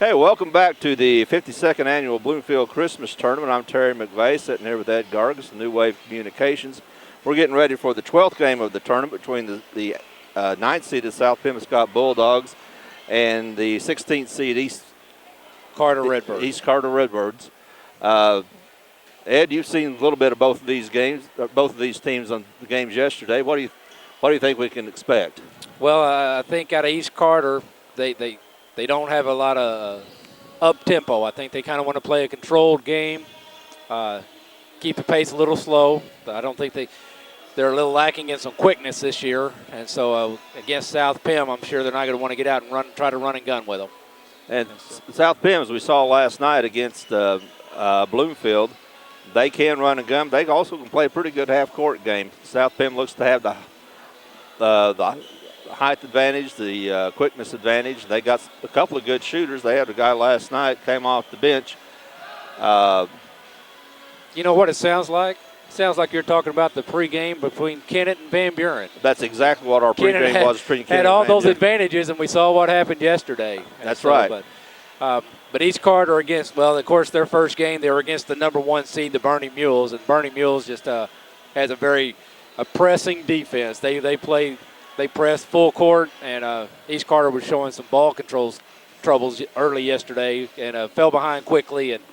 Hey, welcome back to the 52nd Annual Bloomfield Christmas Tournament. I'm Terry McVeigh, sitting here with Ed Gargis, New Wave Communications. We're getting ready for the 12th game of the tournament between the 9th-seeded South Pemiscot Bulldogs and the 16th seed East Carter Redbirds. Ed, you've seen a little bit of both of these games, both of these teams on the games yesterday. What do you think we can expect? Well, I think out of East Carter, they don't have a lot of up-tempo. I think they kind of want to play a controlled game, keep the pace a little slow. I don't think they're a little lacking in some quickness this year. And so against South Pem, I'm sure they're not going to want to get out and try to run and gun with them. And South Pem, as we saw last night against Bloomfield, they can run and gun. They also can play a pretty good half-court game. South Pem looks to have the height advantage, the quickness advantage. They got a couple of good shooters. They had a guy last night, came off the bench. You know what it sounds like? It sounds like you're talking about the pregame between Kennett and Van Buren. That's exactly what our pregame was between Kennett and all and Van those Buren. Advantages, and we saw what happened yesterday. That's right. But East Carter against, well, of course, their first game, they were against the number 1 seed, the Burning Mules, and Burning Mules just has a very pressing defense. They pressed full court, and East Carter was showing some ball control troubles early yesterday and fell behind quickly and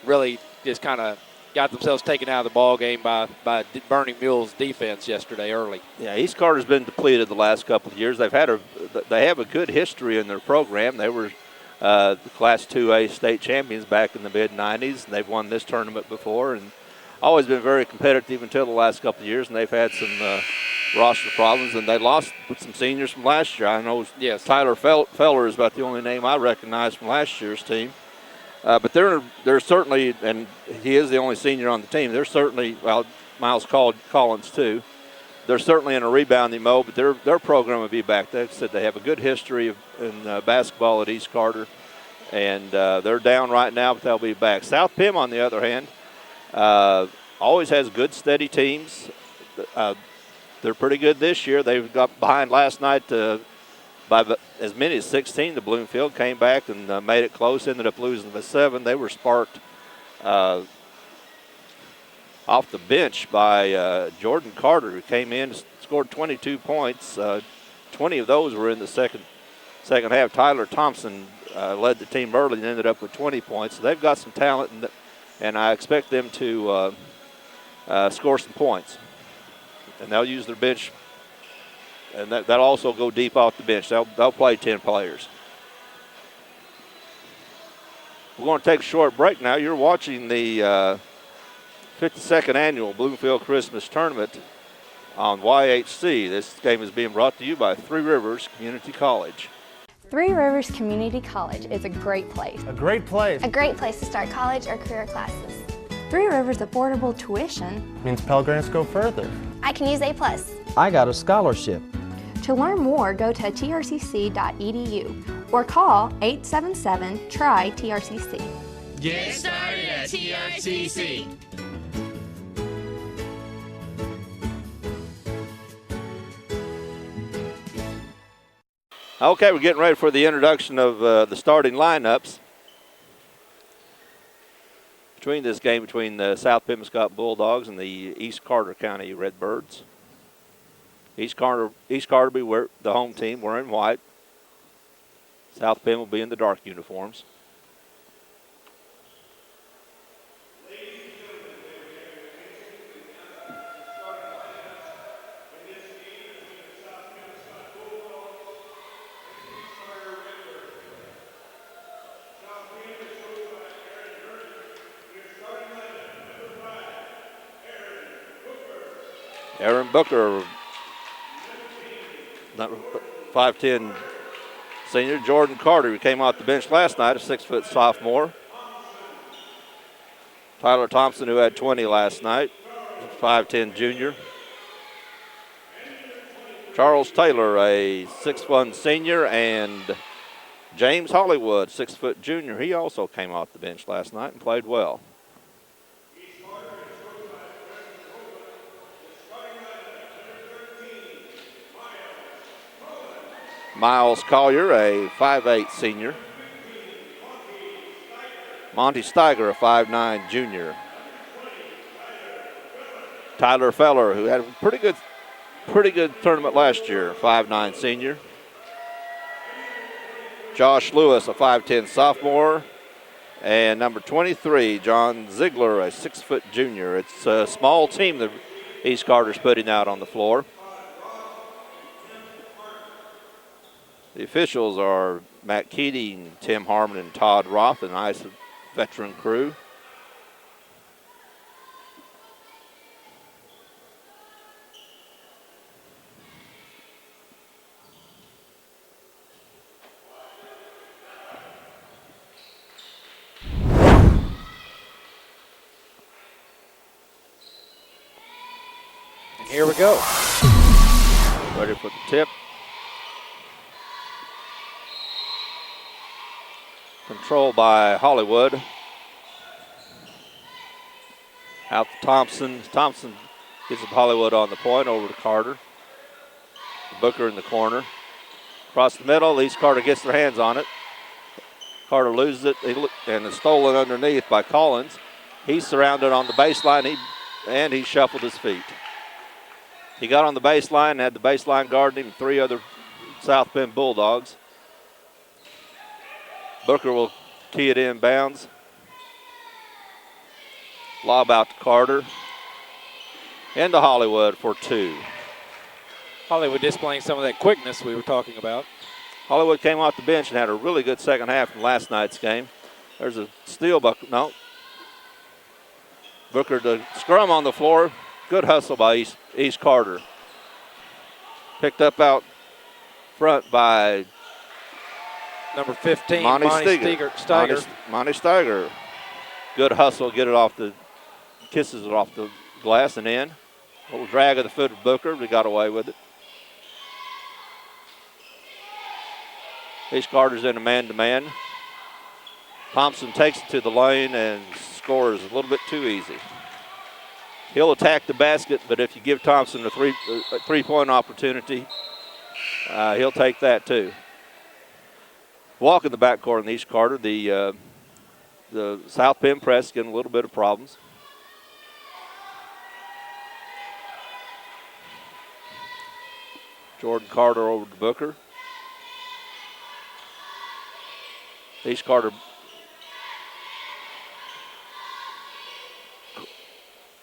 really just kind of got themselves taken out of the ball game by Burning Mules defense yesterday early. Yeah, East Carter's been depleted the last couple of years. They have a good history in their program. They were the Class 2A state champions back in the mid-'90s, and they've won this tournament before and always been very competitive until the last couple of years, and they've had some roster problems, and they lost with some seniors from last year. I know Tyler Feller is about the only name I recognize from last year's team. But they're certainly, and he is the only senior on the team, they're certainly, well, Miles Collins too, they're certainly in a rebounding mode, but their program will be back. They said they have a good history in basketball at East Carter, and they're down right now, but they'll be back. South Pem, on the other hand, always has good, steady teams. They're pretty good this year. They got behind last night by as many as 16 to Bloomfield, came back and made it close, ended up losing by 7. They were sparked off the bench by Jordan Carter, who came in and scored 22 points. 20 of those were in the second half. Tyler Thompson led the team early and ended up with 20 points. So they've got some talent, and I expect them to score some points. And they'll use their bench, and that'll also go deep off the bench. They'll play 10 players. We're going to take a short break now. You're watching the 52nd Annual Bloomfield Christmas Tournament on YHC. This game is being brought to you by Three Rivers Community College. Three Rivers Community College is a great place. A great place. A great place to start college or career classes. Three Rivers affordable tuition means Pell Grants go further. I can use A+. I got a scholarship. To learn more, go to trcc.edu or call 877-TRY-TRCC. Get started at TRCC. Okay, we're getting ready for the introduction of the starting lineups between this game between the South Pemiscot Bulldogs and the East Carter County Redbirds. East Carter will be the home team wearing white. South Pem will be in the dark uniforms. Aaron Booker, 5'10" senior. Jordan Carter, who came off the bench last night, a 6-foot sophomore. Tyler Thompson, who had 20 last night, 5'10" junior. Charles Taylor, a 6'1" senior, and James Hollywood, 6-foot junior. He also came off the bench last night and played well. Miles Collier, a 5'8" senior. Monty Steiger, a 5'9" junior. Tyler Feller, who had a pretty good tournament last year, 5'9" senior. Josh Lewis, a 5'10" sophomore. And number 23, John Ziegler, a 6' junior. It's a small team that East Carter's putting out on the floor. The officials are Matt Keating, Tim Harmon, and Todd Roth, a nice veteran crew. And here we go. Ready for the tip. Controlled by Hollywood. Out to Thompson. Thompson gets up Hollywood on the point over to Carter. Booker in the corner. Across the middle, East Carter gets their hands on it. Carter loses it and is stolen underneath by Collins. He's surrounded on the baseline and he shuffled his feet. He got on the baseline and had the baseline guarding him, 3 other South Bend Bulldogs. Booker will tee it in bounds. Lob out to Carter. Into Hollywood for 2. Hollywood displaying some of that quickness we were talking about. Hollywood came off the bench and had a really good second half in last night's game. There's a steal, no. Booker to scrum on the floor. Good hustle by East Carter. Picked up out front by number 15, Monty Steiger. Monty Steiger. Good hustle, kisses it off the glass and in. A little drag of the foot of Booker, we got away with it. East Carter's in a man-to-man. Thompson takes it to the lane and scores a little bit too easy. He'll attack the basket, but if you give Thompson a three-point opportunity, he'll take that too. Walk in the backcourt in East Carter. The South Bend press getting a little bit of problems. Jordan Carter over to Booker. East Carter.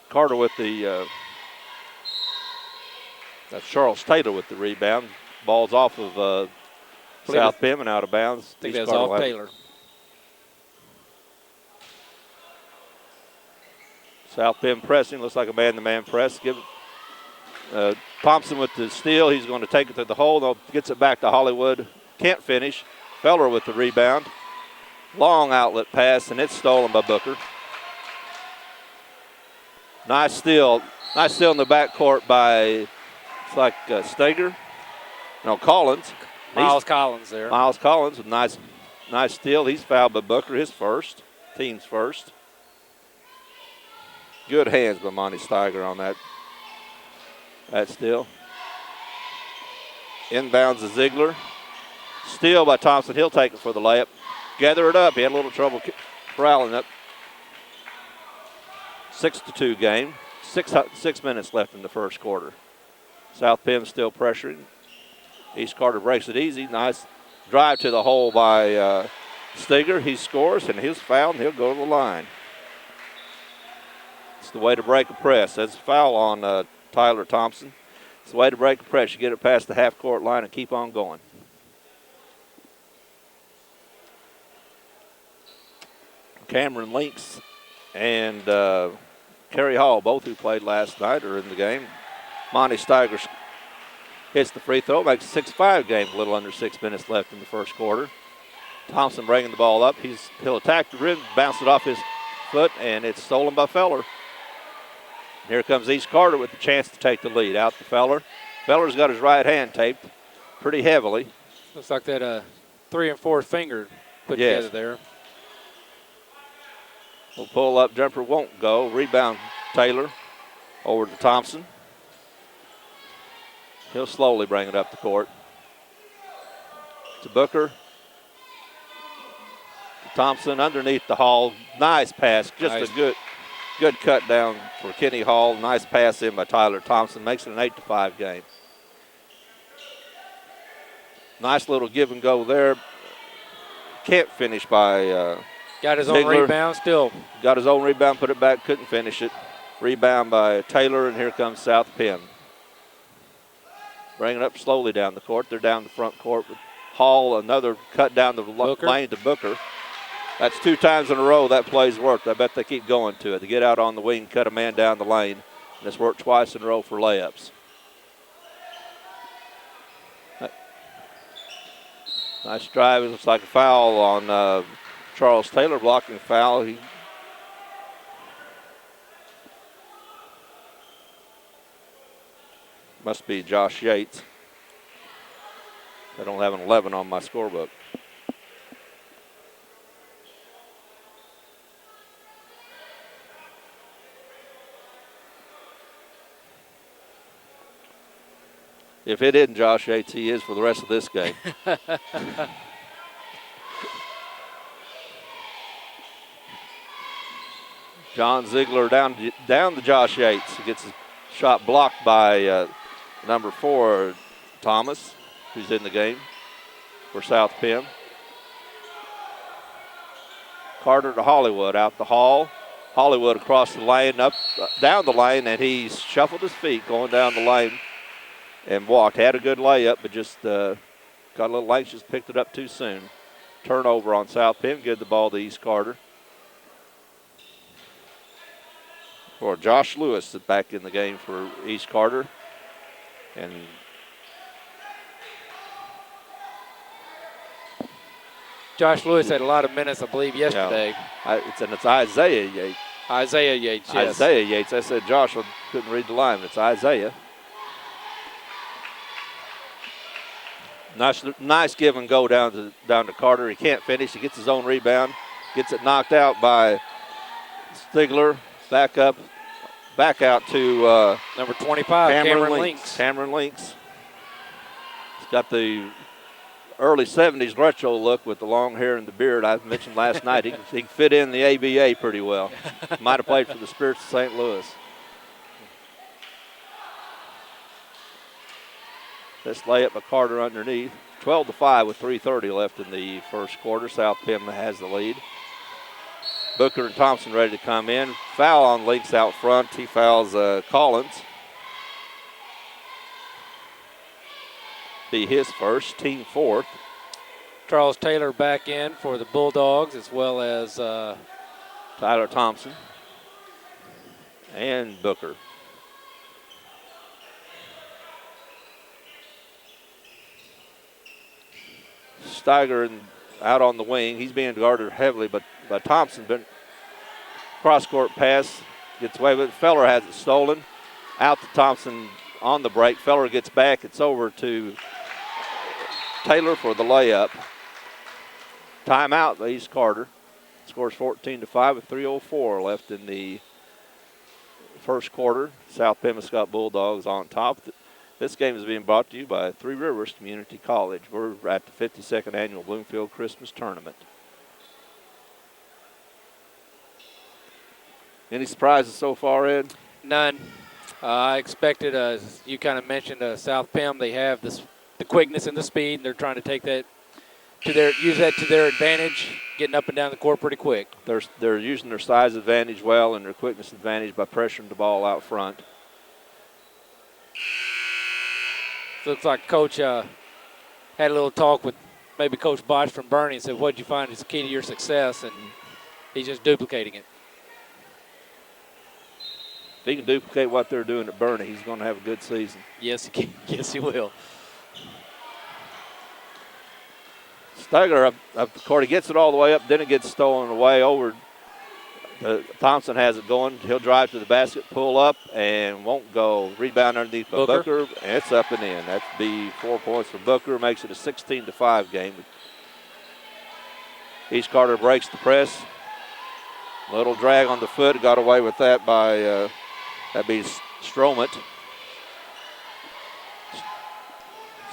Carter with the, that's Charles Taylor with the rebound. Ball's off of South Bend and out of bounds. I think that's off Taylor. South Bend pressing, looks like a man-to-man press. Thompson with the steal, he's going to take it to the hole, though gets it back to Hollywood. Can't finish. Feller with the rebound. Long outlet pass, and it's stolen by Booker. Nice steal in the backcourt by, it's like Collins. Miles Collins there. Miles Collins with nice steal. He's fouled by Booker, his first, team's first. Good hands by Monty Steiger on that steal. Inbounds to Ziegler. Steal by Thompson. He'll take it for the layup. Gather it up. He had a little trouble corralling it. 6-2 game. 6 minutes left in the first quarter. South Bend still pressuring. East Carter breaks it easy. Nice drive to the hole by Steiger. He scores, and he's fouled, and he'll go to the line. It's the way to break a press. That's a foul on Tyler Thompson. It's the way to break a press. You get it past the half-court line and keep on going. Cameron Links and Kerry Hall, both who played last night, are in the game. Monty Steiger hits the free throw, makes a 6-5 game, a little under 6 minutes left in the first quarter. Thompson bringing the ball up. He'll attack the rim, bounce it off his foot, and it's stolen by Feller. Here comes East Carter with the chance to take the lead. Out to Feller. Feller's got his right hand taped pretty heavily. Looks like that 3 and 4 finger put together there. Will pull up jumper won't go. Rebound Taylor over to Thompson. He'll slowly bring it up the court. To Booker. Thompson underneath the Hall. Nice pass. Just Nice. a good cut down for Kenny Hall. Nice pass in by Tyler Thompson. Makes it an 8-5 game. Nice little give and go there. Can't finish by Got his Ziegler. own rebound still. Got his own rebound, put it back, couldn't finish it. Rebound by Taylor, and here comes South Penn. Bringing it up slowly down the court. They're down the front court with Hall, another cut down the lane to Booker. That's 2 times in a row that play's worked. I bet they keep going to it. They get out on the wing, cut a man down the lane, and it's worked twice in a row for layups. Nice drive. It looks like a foul on Charles Taylor, blocking foul. He must be Josh Yates. I don't have an 11 on my scorebook. If it isn't Josh Yates, he is for the rest of this game. John Ziegler down to Josh Yates. He gets his shot blocked by number 4, Thomas, who's in the game for South Penn. Carter to Hollywood, out the Hall. Hollywood across the lane, down the lane, and he shuffled his feet going down the lane and walked. Had a good layup, but just got a little anxious, picked it up too soon. Turnover on South Penn, give the ball to East Carter. Or Josh Lewis is back in the game for East Carter. And Josh Lewis had a lot of minutes, I believe, yesterday. It's Isaiah Yates. Isaiah Yates, yes. Isaiah Yates. I said Josh, I couldn't read the line. It's Isaiah. Nice give and go down to Carter. He can't finish. He gets his own rebound. Gets it knocked out by Stigler. Back out to number 25, Cameron Links. Cameron Links. He's got the early 70s retro look with the long hair and the beard I mentioned last night. He can fit in the ABA pretty well. Might have played for the Spirits of St. Louis. This layup by Carter underneath. 12-5 with 3:30 left in the first quarter. South Penn has the lead. Booker and Thompson ready to come in. Foul on Links out front. He fouls Collins. Be his first, team 4th. Charles Taylor back in for the Bulldogs, as well as Tyler Thompson and Booker. Steiger out on the wing. He's being guarded heavily, but by Thompson. But cross-court pass gets away with it. Feller has it stolen. Out to Thompson on the break. Feller gets back. It's over to Taylor for the layup. Timeout by East Carter. Scores 14-5 with 3:04 left in the first quarter. South Pemiscot Bulldogs on top. This game is being brought to you by Three Rivers Community College. We're at the 52nd Annual Bloomfield Christmas Tournament. Any surprises so far, Ed? None. I expected, as you kind of mentioned, South Penn, they have the quickness and the speed, and they're trying to take that use that to their advantage, getting up and down the court pretty quick. They're using their size advantage well and their quickness advantage by pressuring the ball out front. Looks like Coach had a little talk with maybe Coach Botch from Bernie and said, what did you find is the key to your success? And he's just duplicating it. If he can duplicate what they're doing at Bernie, he's going to have a good season. Yes, he can. Yes, he will. Steiger up the court. He gets it all the way up, then it gets stolen away over. Thompson has it going. He'll drive to the basket, pull up, and won't go. Rebound underneath by Booker, and it's up and in. That'd be 4 points for Booker. Makes it a 16-5 game. East Carter breaks the press. Little drag on the foot. Got away with that by that'd be Stromit.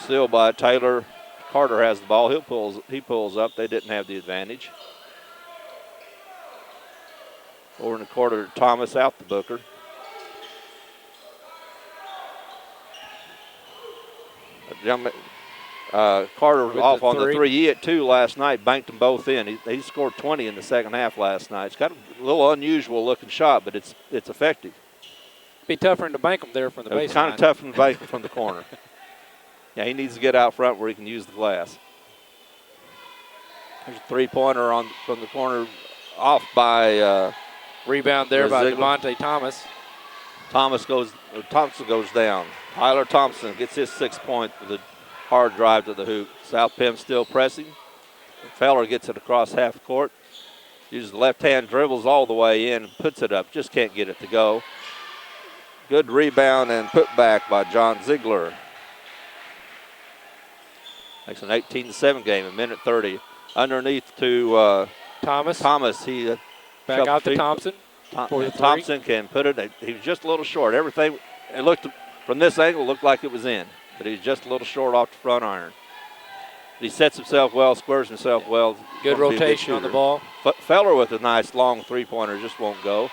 Still by Taylor. Carter has the ball. He pulls up. They didn't have the advantage. Over in the quarter, Thomas out the Booker. Carter With off the on the three. 3. He hit 2 last night, banked them both in. He scored 20 in the second half last night. It's got a little unusual looking shot, but it's effective. Be tougher to bank them there from the baseline. Kind of tough from the bank from the corner. Yeah, he needs to get out front where he can use the glass. There's a 3-pointer from the corner, off by Rebound there by Ziegler. Devontae Thomas. Thompson goes down. Tyler Thompson gets his 6 point with a hard drive to the hoop. South Pim still pressing. Feller gets it across half court. Uses the left hand, dribbles all the way in, puts it up. Just can't get it to go. Good rebound and put back by John Ziegler. Makes an 18-7 game, a minute 30. Underneath to Thomas. He Back out to Thompson. For the three. Thompson can put it. He was just a little short. Everything, it looked from this angle, looked like it was in, but he's just a little short off the front iron. But he sets himself well, squares himself well. Good rotation on the ball. Feller with a nice long 3-pointer, just won't go.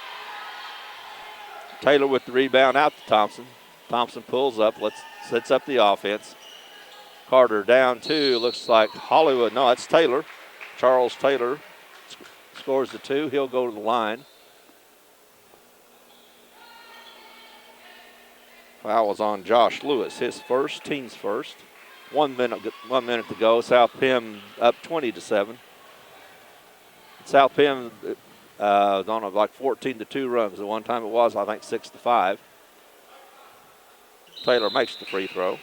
Taylor with the rebound out to Thompson. Thompson pulls up, sets up the offense. Carter down 2. Looks like Hollywood. No, it's Taylor. Charles Taylor scores the 2. He'll go to the line. Foul was on Josh Lewis, his first, team's first. 1 minute to go. South Pim up 20-7. South Pim on a like 14-2 runs. At one time it was, I think, 6-5. Taylor makes the free throw.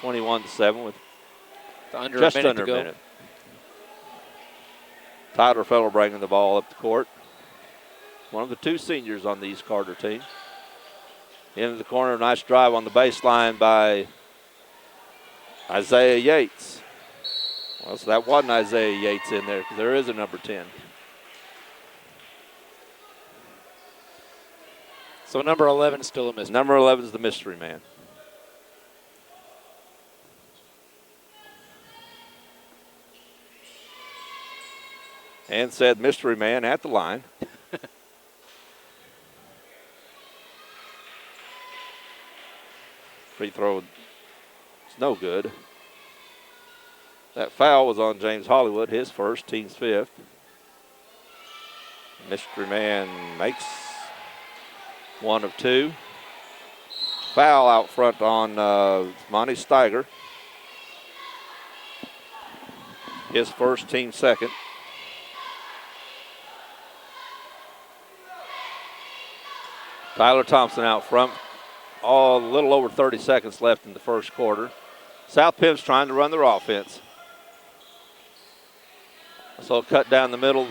21-7 with just under a minute. Tyler Feller bringing the ball up the court. One of the 2 seniors on the East Carter team. Into the corner, nice drive on the baseline by Isaiah Yates. Well, so that wasn't Isaiah Yates in there, because there is a number 10. So number 11 is still a mystery. Number 11 is the mystery man. And said mystery man at the line. Free throw is no good. That foul was on James Hollywood, his first, team's 5th. Mystery man makes 1 of 2. Foul out front on Monty Steiger. His first, team 2nd. Tyler Thompson out front. A little over 30 seconds left in the first quarter. South Pim's trying to run their offense. So cut down the middle.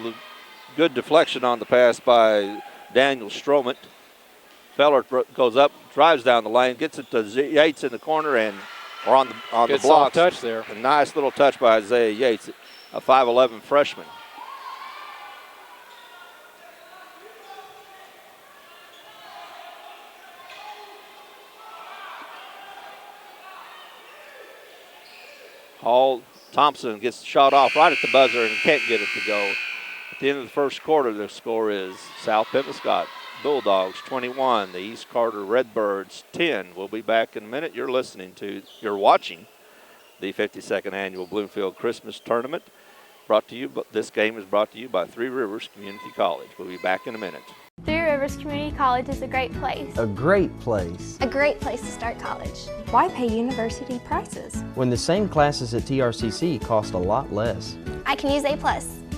Good deflection on the pass by Daniel Stroman. Feller goes up, drives down the lane, gets it to Yates in the corner or on the blocks. Good soft touch there. A nice little touch by Isaiah Yates, a 5'11" freshman. Thompson gets shot off right at the buzzer and can't get it to go. At the end of the first quarter, the score is South Pemiscot Bulldogs 21, the East Carter Redbirds 10. We'll be back in a minute. You're watching the 52nd annual Bloomfield Christmas Tournament. This game is brought to you by Three Rivers Community College. We'll be back in a minute. Three Rivers Community College is a great place. A great place. A great place to start college. Why pay university prices? When the same classes at TRCC cost a lot less. I can use A+.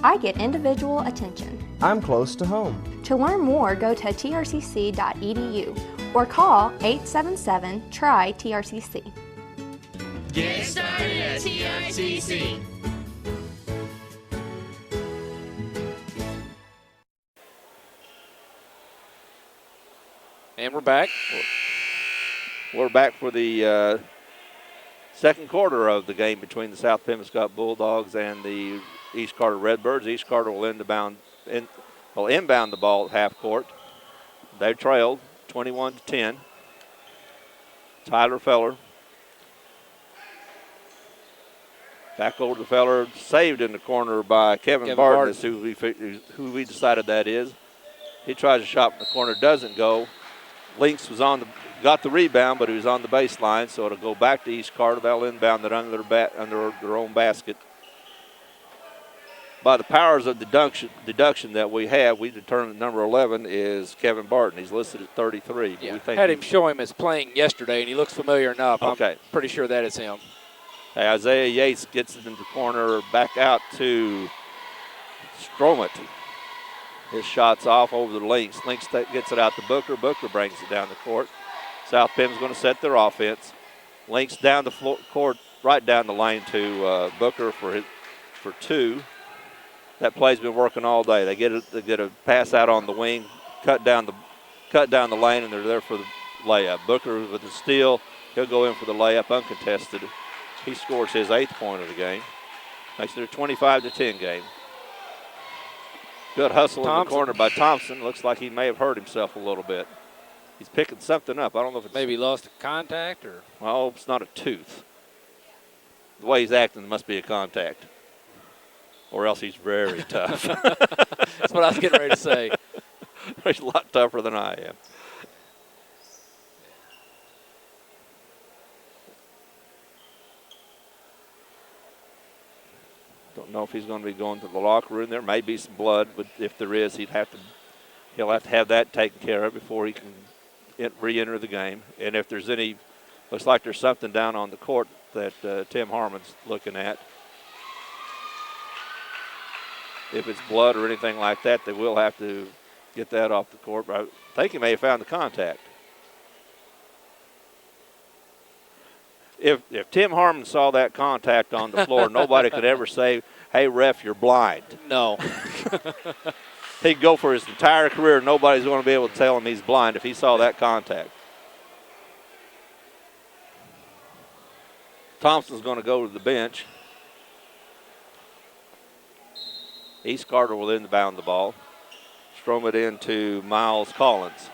I get individual attention. I'm close to home. To learn more, go to trcc.edu or call 877-TRY-TRCC. Get started at TRCC. And we're back. We're back for the second quarter of the game between the South Pemiscot Bulldogs and the East Carter Redbirds. East Carter will inbound the ball at half court. They trailed 21-10. Tyler Feller Back over to the feller, saved in the corner by Kevin Barton. Is who we decided that is. He tries a shot in the corner, doesn't go. Lynx was got the rebound, but he was on the baseline, so it'll go back to East Carter. They'll inbound it under their own basket. By the powers of deduction that we have, we determined that number 11 is Kevin Barton. He's listed at 33. Yeah, had him show him as playing yesterday, and he looks familiar enough. Okay. I'm pretty sure that is him. Hey, Isaiah Yates gets it in the corner, back out to Stromit. His shot's off over the Lynx. Lynx gets it out to Booker. Booker brings it down the court. South Bend's going to set their offense. Lynx down the court, right down the lane to Booker for two. That play's been working all day. They get a pass out on the wing, cut down the lane, and they're there for the layup. Booker with the steal, he'll go in for the layup uncontested. He scores his 8th point of the game. Makes it a 25-10 game. Good hustle in the corner by Thompson. Looks like he may have hurt himself a little bit. He's picking something up. I don't know if it's maybe lost a contact or. Well, it's not a tooth. The way he's acting, it must be a contact. Or else he's very tough. That's what I was getting ready to say. He's a lot tougher than I am. Don't know if he's going to be going to the locker room. There may be some blood, but if there is, he'll have to have that taken care of before he can re-enter the game. And if there's any, looks like there's something down on the court that Tim Harmon's looking at. If it's blood or anything like that, they will have to get that off the court. But I think he may have found the contact. If Tim Harmon saw that contact on the floor, nobody could ever say, hey, ref, you're blind. No. He'd go for his entire career. Nobody's going to be able to tell him he's blind if he saw that contact. Thompson's going to go to the bench. East Carter will inbound the ball. Strom it into Miles Collins.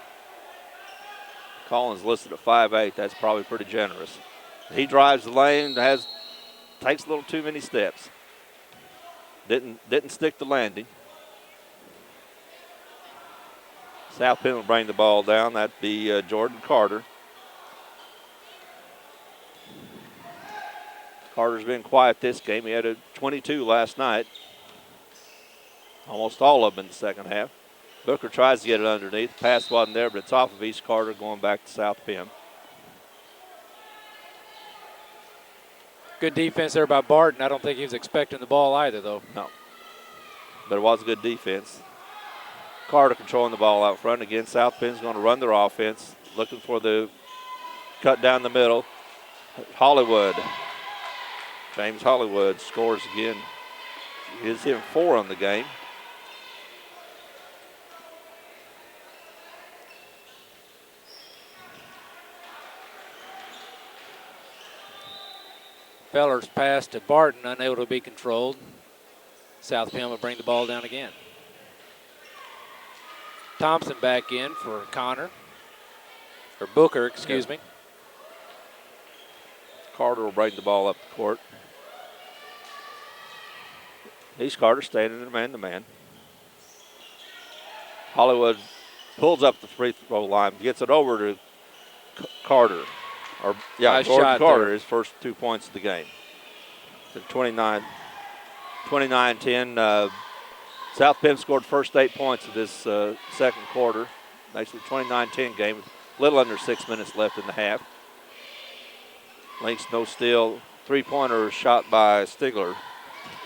Collins listed at 5'8". That's probably pretty generous. He drives the lane, takes a little too many steps. Didn't stick the landing. South Bend will bring the ball down. That'd be Jordan Carter. Carter's been quiet this game. He had a 22 last night. Almost all of them in the second half. Booker tries to get it underneath. Pass wasn't there, but it's off of East Carter going back to South Bend. Good defense there by Barton. I don't think he was expecting the ball either, though. No. But it was a good defense. Carter controlling the ball out front. Again, South Bend's going to run their offense, looking for the cut down the middle. Hollywood. James Hollywood scores again. He is hitting 4 on the game. Feller's pass to Barton, unable to be controlled. South Bend will bring the ball down again. Thompson back in for Connor. Or Booker, excuse me. Carter will bring the ball up the court. East Carter standing in man-to-man. Hollywood pulls up the free throw line, gets it over to Carter. Jordan Carter, his first 2 points of the game. So 29-10. South Bend scored first 8 points of this second quarter. Actually, 29-10 game. A little under 6 minutes left in the half. Lynx no steal. Three-pointer shot by Stigler.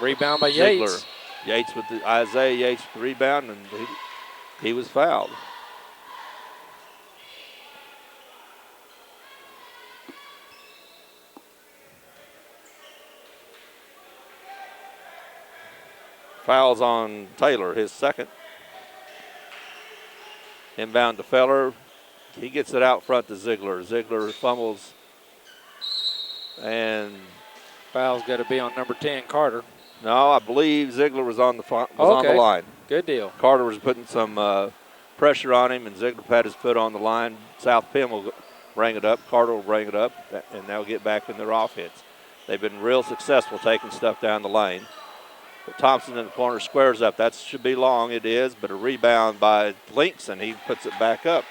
Rebound by Yates. Yates Isaiah Yates with the rebound, and he was fouled. Fouls on Taylor, his second. Inbound to Feller. He gets it out front to Ziegler. Ziegler fumbles. And foul's got to be on number 10, Carter. No, I believe Ziegler was on the line. Good deal. Carter was putting some pressure on him, and Ziegler had his foot on the line. South Penn will bring it up. Carter will bring it up, and they'll get back in their offense. They've been real successful taking stuff down the lane. But Thompson in the corner squares up. That should be long. It is, but a rebound by Links, and he puts it back up.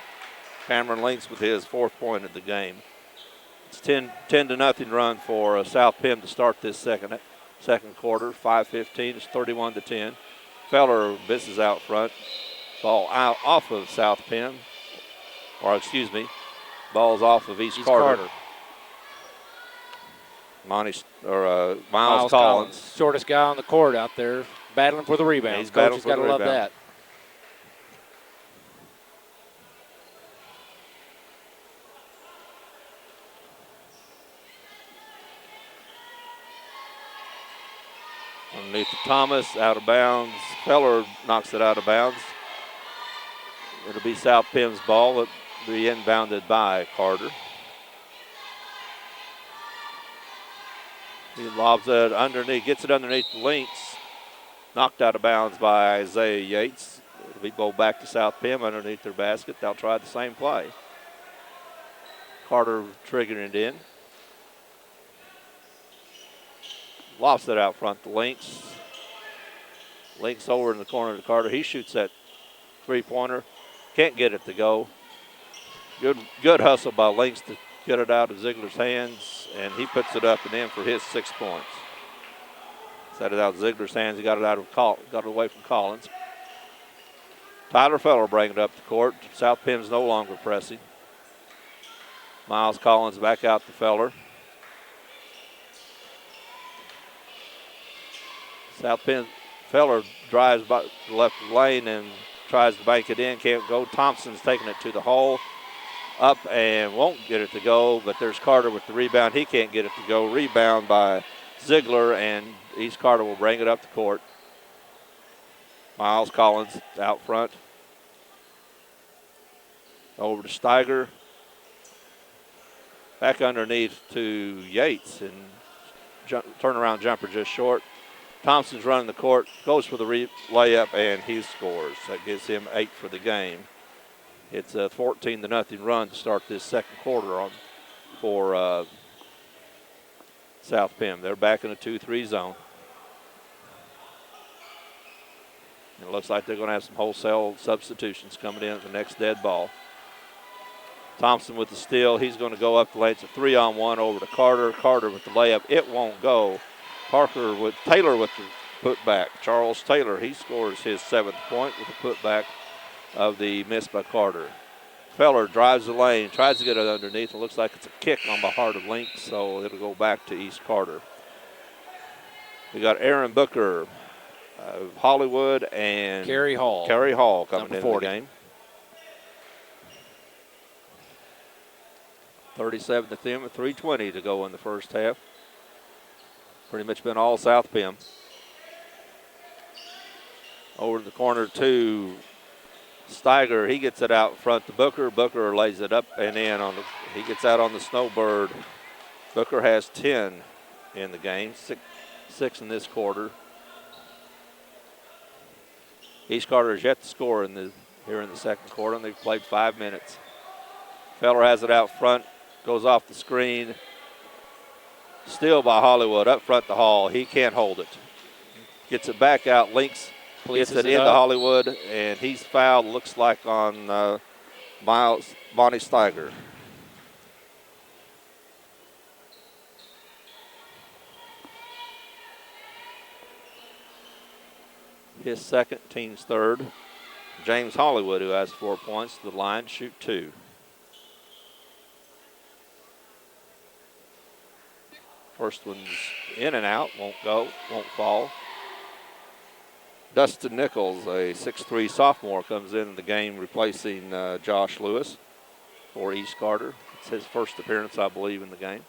Cameron Links with his 4th point of the game. It's 10-0 run for South Pim to start this second quarter. 5:15. It's 31-10. Feller misses out front. Ball out off of South Pim, or excuse me, ball's off of East Carter. Miles Collins. Shortest guy on the court out there, battling for the rebound. He's Coach battling has for got the to love rebound. that. Underneath to Thomas, out of bounds. Feller knocks it out of bounds. It'll be South Pim's ball. It'll be inbounded by Carter. He lobs it underneath, gets it underneath the Links. Knocked out of bounds by Isaiah Yates. It'll be ball back to South Pim underneath their basket. They'll try the same play. Carter triggering it in. Lofts it out front to Links. Links over in the corner to Carter. He shoots that 3-pointer. Can't get it to go. Good hustle by Links to get it out of Ziegler's hands, and he puts it up and in for his 6 points. Set it out of Ziegler's hands. He got it away from Collins. Tyler Feller bringing it up the court. South Pim's no longer pressing. Miles Collins back out to Feller. South Pim Feller drives by the left lane and tries to bank it in. Can't go. Thompson's taking it to the hole. Up and won't get it to go, but there's Carter with the rebound. He can't get it to go. Rebound by Ziegler, and East Carter will bring it up the court. Miles Collins out front. Over to Steiger. Back underneath to Yates, and turnaround jumper just short. Thompson's running the court, goes for the layup, and he scores. That gives him 8 for the game. It's a 14-0 run to start this second quarter for South Pim. They're back in a 2-3 zone. It looks like they're going to have some wholesale substitutions coming in at the next dead ball. Thompson with the steal. He's going to go up the lane. It's a 3-on-1 over to Carter. Carter with the layup. It won't go. Taylor with the putback. Charles Taylor, he scores his 7th point with the putback of the miss by Carter. Feller drives the lane, tries to get it underneath. It looks like it's a kick on the heart of Links, so it'll go back to East Carter. We got Aaron Booker, Hollywood, and Kerry Hall coming into 40. the game. 37 to them with 3:20 to go in the first half. Pretty much been all South Pim. Over to the corner to Steiger. He gets it out front to Booker. Booker lays it up and in. He gets out on the Snowbird. Booker has 10 in the game, six in this quarter. East Carter has yet to score here in the second quarter, and they've played 5 minutes. Feller has it out front, goes off the screen. Steal by Hollywood up front to Hall. He can't hold it. Gets it back out. Links gets it into Hollywood, and he's fouled. Looks like on Bonnie Steiger. His second, team's third. James Hollywood, who has 4 points to the line, shoot 2. First one's in and out, won't fall. Dustin Nichols, a 6'3" sophomore, comes in the game replacing Josh Lewis for East Carter. It's his first appearance, I believe, in the game.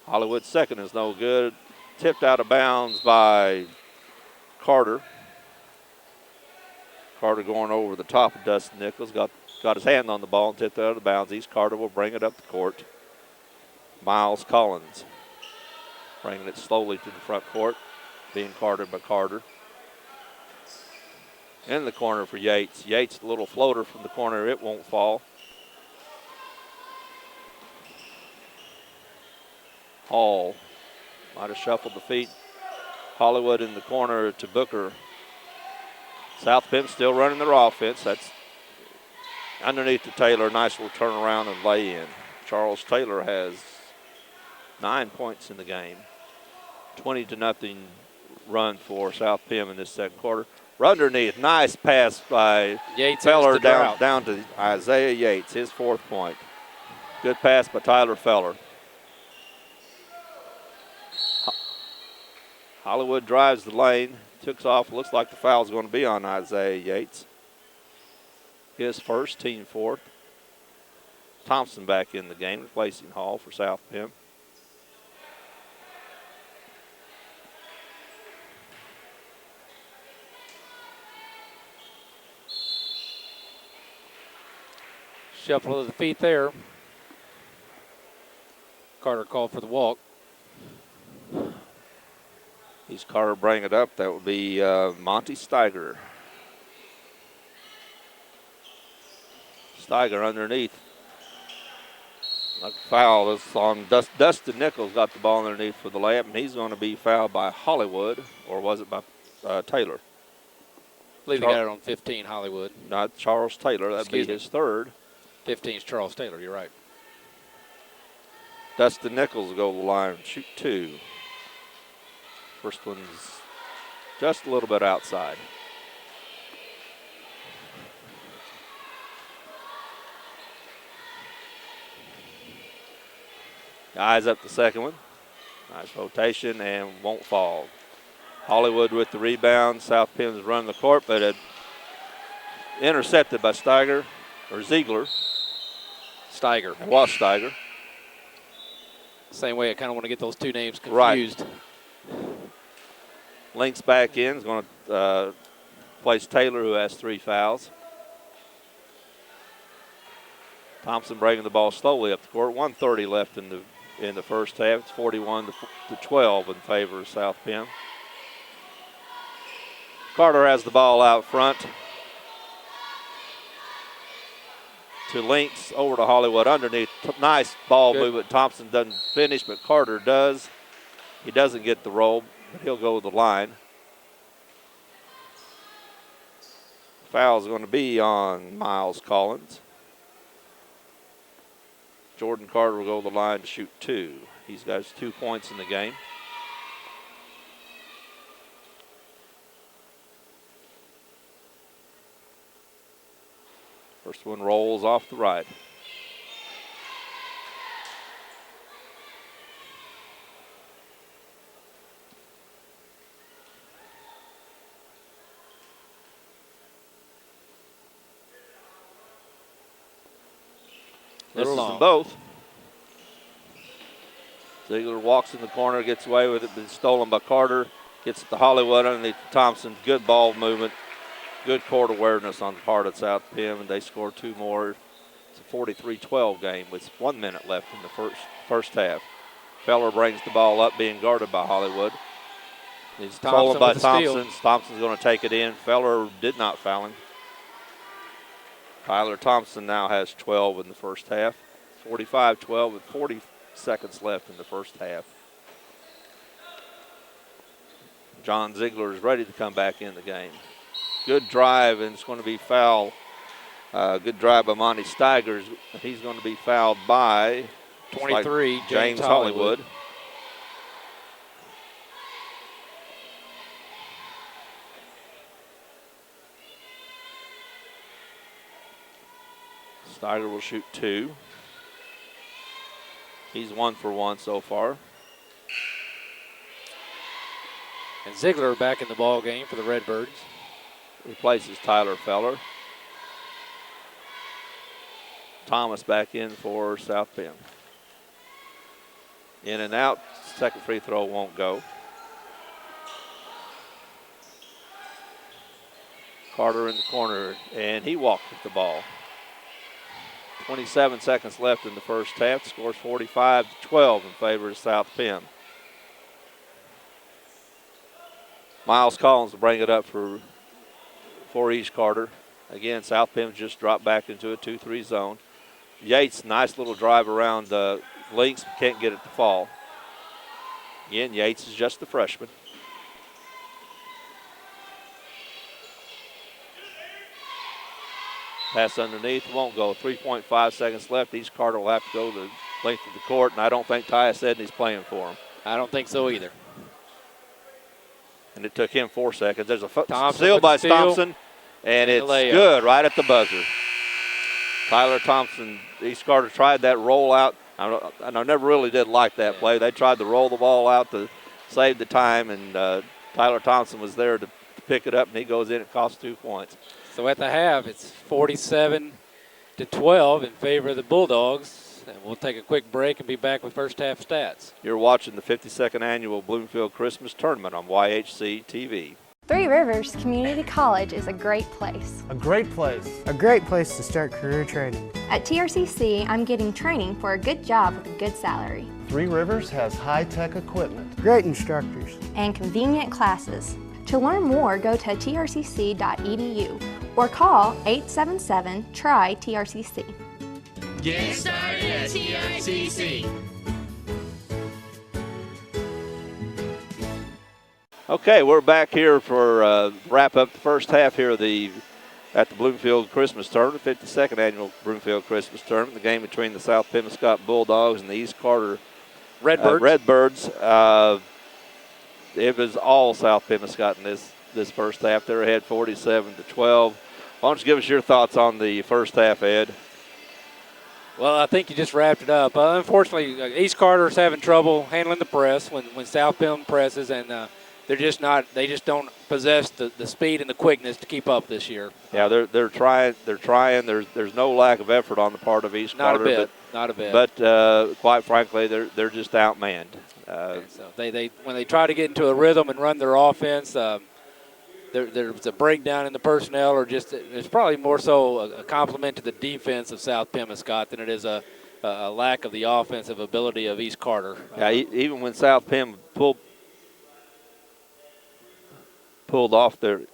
Hollywood's second is no good. Tipped out of bounds by Carter. Carter going over the top of Dustin Nichols. Got his hand on the ball and tipped it out of bounds. East Carter will bring it up the court. Miles Collins bringing it slowly to the front court, being guarded by Carter. In the corner for Yates. Yates, a little floater from the corner. It won't fall. Hall might have shuffled the feet. Hollywood in the corner to Booker. South Pim still running their offense. That's underneath to Taylor. Nice little turnaround and lay in. Charles Taylor has 9 points in the game. 20-0 run for South Pim in this second quarter. Underneath, nice pass by Yates Feller has the drought. down to Isaiah Yates, his 4th point. Good pass by Tyler Feller. Hollywood drives the lane, took off. Looks like the foul's going to be on Isaiah Yates. His first, team 4th. Thompson back in the game, replacing Hall for South Pim. Shuffle of the feet there. Carter called for the walk. He's Carter bring it up. That would be Monty Steiger. Steiger underneath. Like a foul is on Dustin Nichols got the ball underneath for the layup, and he's going to be fouled by Hollywood, or was it by Taylor? I believe he got it on 15, Hollywood. Not Charles Taylor. That'd be his 3rd. 15 is Charles Taylor, you're right. Dustin Nichols will go to the line and shoot 2. First one's just a little bit outside. Eyes up the second one. Nice rotation and won't fall. Hollywood with the rebound. South Pim's run the court, but it intercepted by Steiger, or Ziegler. Steiger. It was Steiger. Same way I kind of want to get those two names confused. Right. Links back in. Is going to place Taylor, who has 3 fouls. Thompson bringing the ball slowly up the court. 1:30 left in the first half. It's 41-12 in favor of South Pim. Carter has the ball out front. To Links, over to Hollywood underneath. Nice ball movement. Thompson doesn't finish, but Carter does. He doesn't get the roll, but he'll go to the line. Foul is going to be on Miles Collins. Jordan Carter will go to the line to shoot 2. He's got his 2 points in the game. First one rolls off the right. Misses them both. Ziegler walks in the corner, gets away with it, but it's stolen by Carter. Gets it to Hollywood underneath Thompson. Good ball movement. Good court awareness on the part of South Pim, and they score 2 more. It's a 43-12 game with 1 minute left in the first half. Feller brings the ball up, being guarded by Hollywood. He's stolen by Thompson. Thompson's going to take it in. Feller did not foul him. Tyler Thompson now has 12 in the first half. 45-12 with 40 seconds left in the first half. John Ziegler is ready to come back in the game. Good drive, and it's going to be foul. Good drive by Monty Steigers. He's going to be fouled by 23, James Hollywood. Steiger will shoot 2. He's 1 for 1 so far. And Ziegler back in the ball game for the Redbirds. Replaces Tyler Feller. Thomas back in for South Pim. In and out. Second free throw won't go. Carter in the corner, and he walked with the ball. 27 seconds left in the first half. Scores 45-12 in favor of South Pim. Miles Collins will bring it up for East Carter. Again, South Pim just dropped back into a 2-3 zone. Yates, nice little drive around the Links, can't get it to fall. Again, Yates is just a freshman. Pass underneath, won't go. 3.5 seconds left. East Carter will have to go the length of the court, and I don't think Tyus Edney's playing for him. I don't think so either. And it took him 4 seconds. There's a Thompson steal by with the steal. Thompson, and it's good right at the buzzer. Tyler Thompson, East Carter tried that roll out, and I never really did like that play. They tried to roll the ball out to save the time, and Tyler Thompson was there to pick it up, and he goes in. It costs 2 points. So at the half, it's 47-12 in favor of the Bulldogs. And we'll take a quick break and be back with first half stats. You're watching the 52nd Annual Bloomfield Christmas Tournament on YHC TV. Three Rivers Community College is a great place. A great place. A great place to start career training. At TRCC, I'm getting training for a good job with a good salary. Three Rivers has high-tech equipment. Great instructors. And convenient classes. To learn more, go to trcc.edu or call 877-TRY-TRCC. Get started at TRCC. Okay, we're back here for wrap up the first half here at the Bloomfield Christmas Tournament, 52nd Annual Bloomfield Christmas Tournament, the game between the South Pemiscot Bulldogs and the East Carter Redbirds. It was all South Pemiscot in this first half. They're ahead 47-12. Why don't you give us your thoughts on the first half, Ed? Well, I think you just wrapped it up. Unfortunately, East Carter's having trouble handling the press when South Pem presses, and they just don't possess the speed and the quickness to keep up this year. Yeah, they're trying. There's no lack of effort on the part of East Carter. Not a bit. But quite frankly, they're just outmanned. So they when they try to get into a rhythm and run their offense, there's a breakdown in the personnel, or just it's probably more so a compliment to the defense of South Pemiscot than it is a lack of the offensive ability of East Carter. Yeah, even when South Pem pulled off the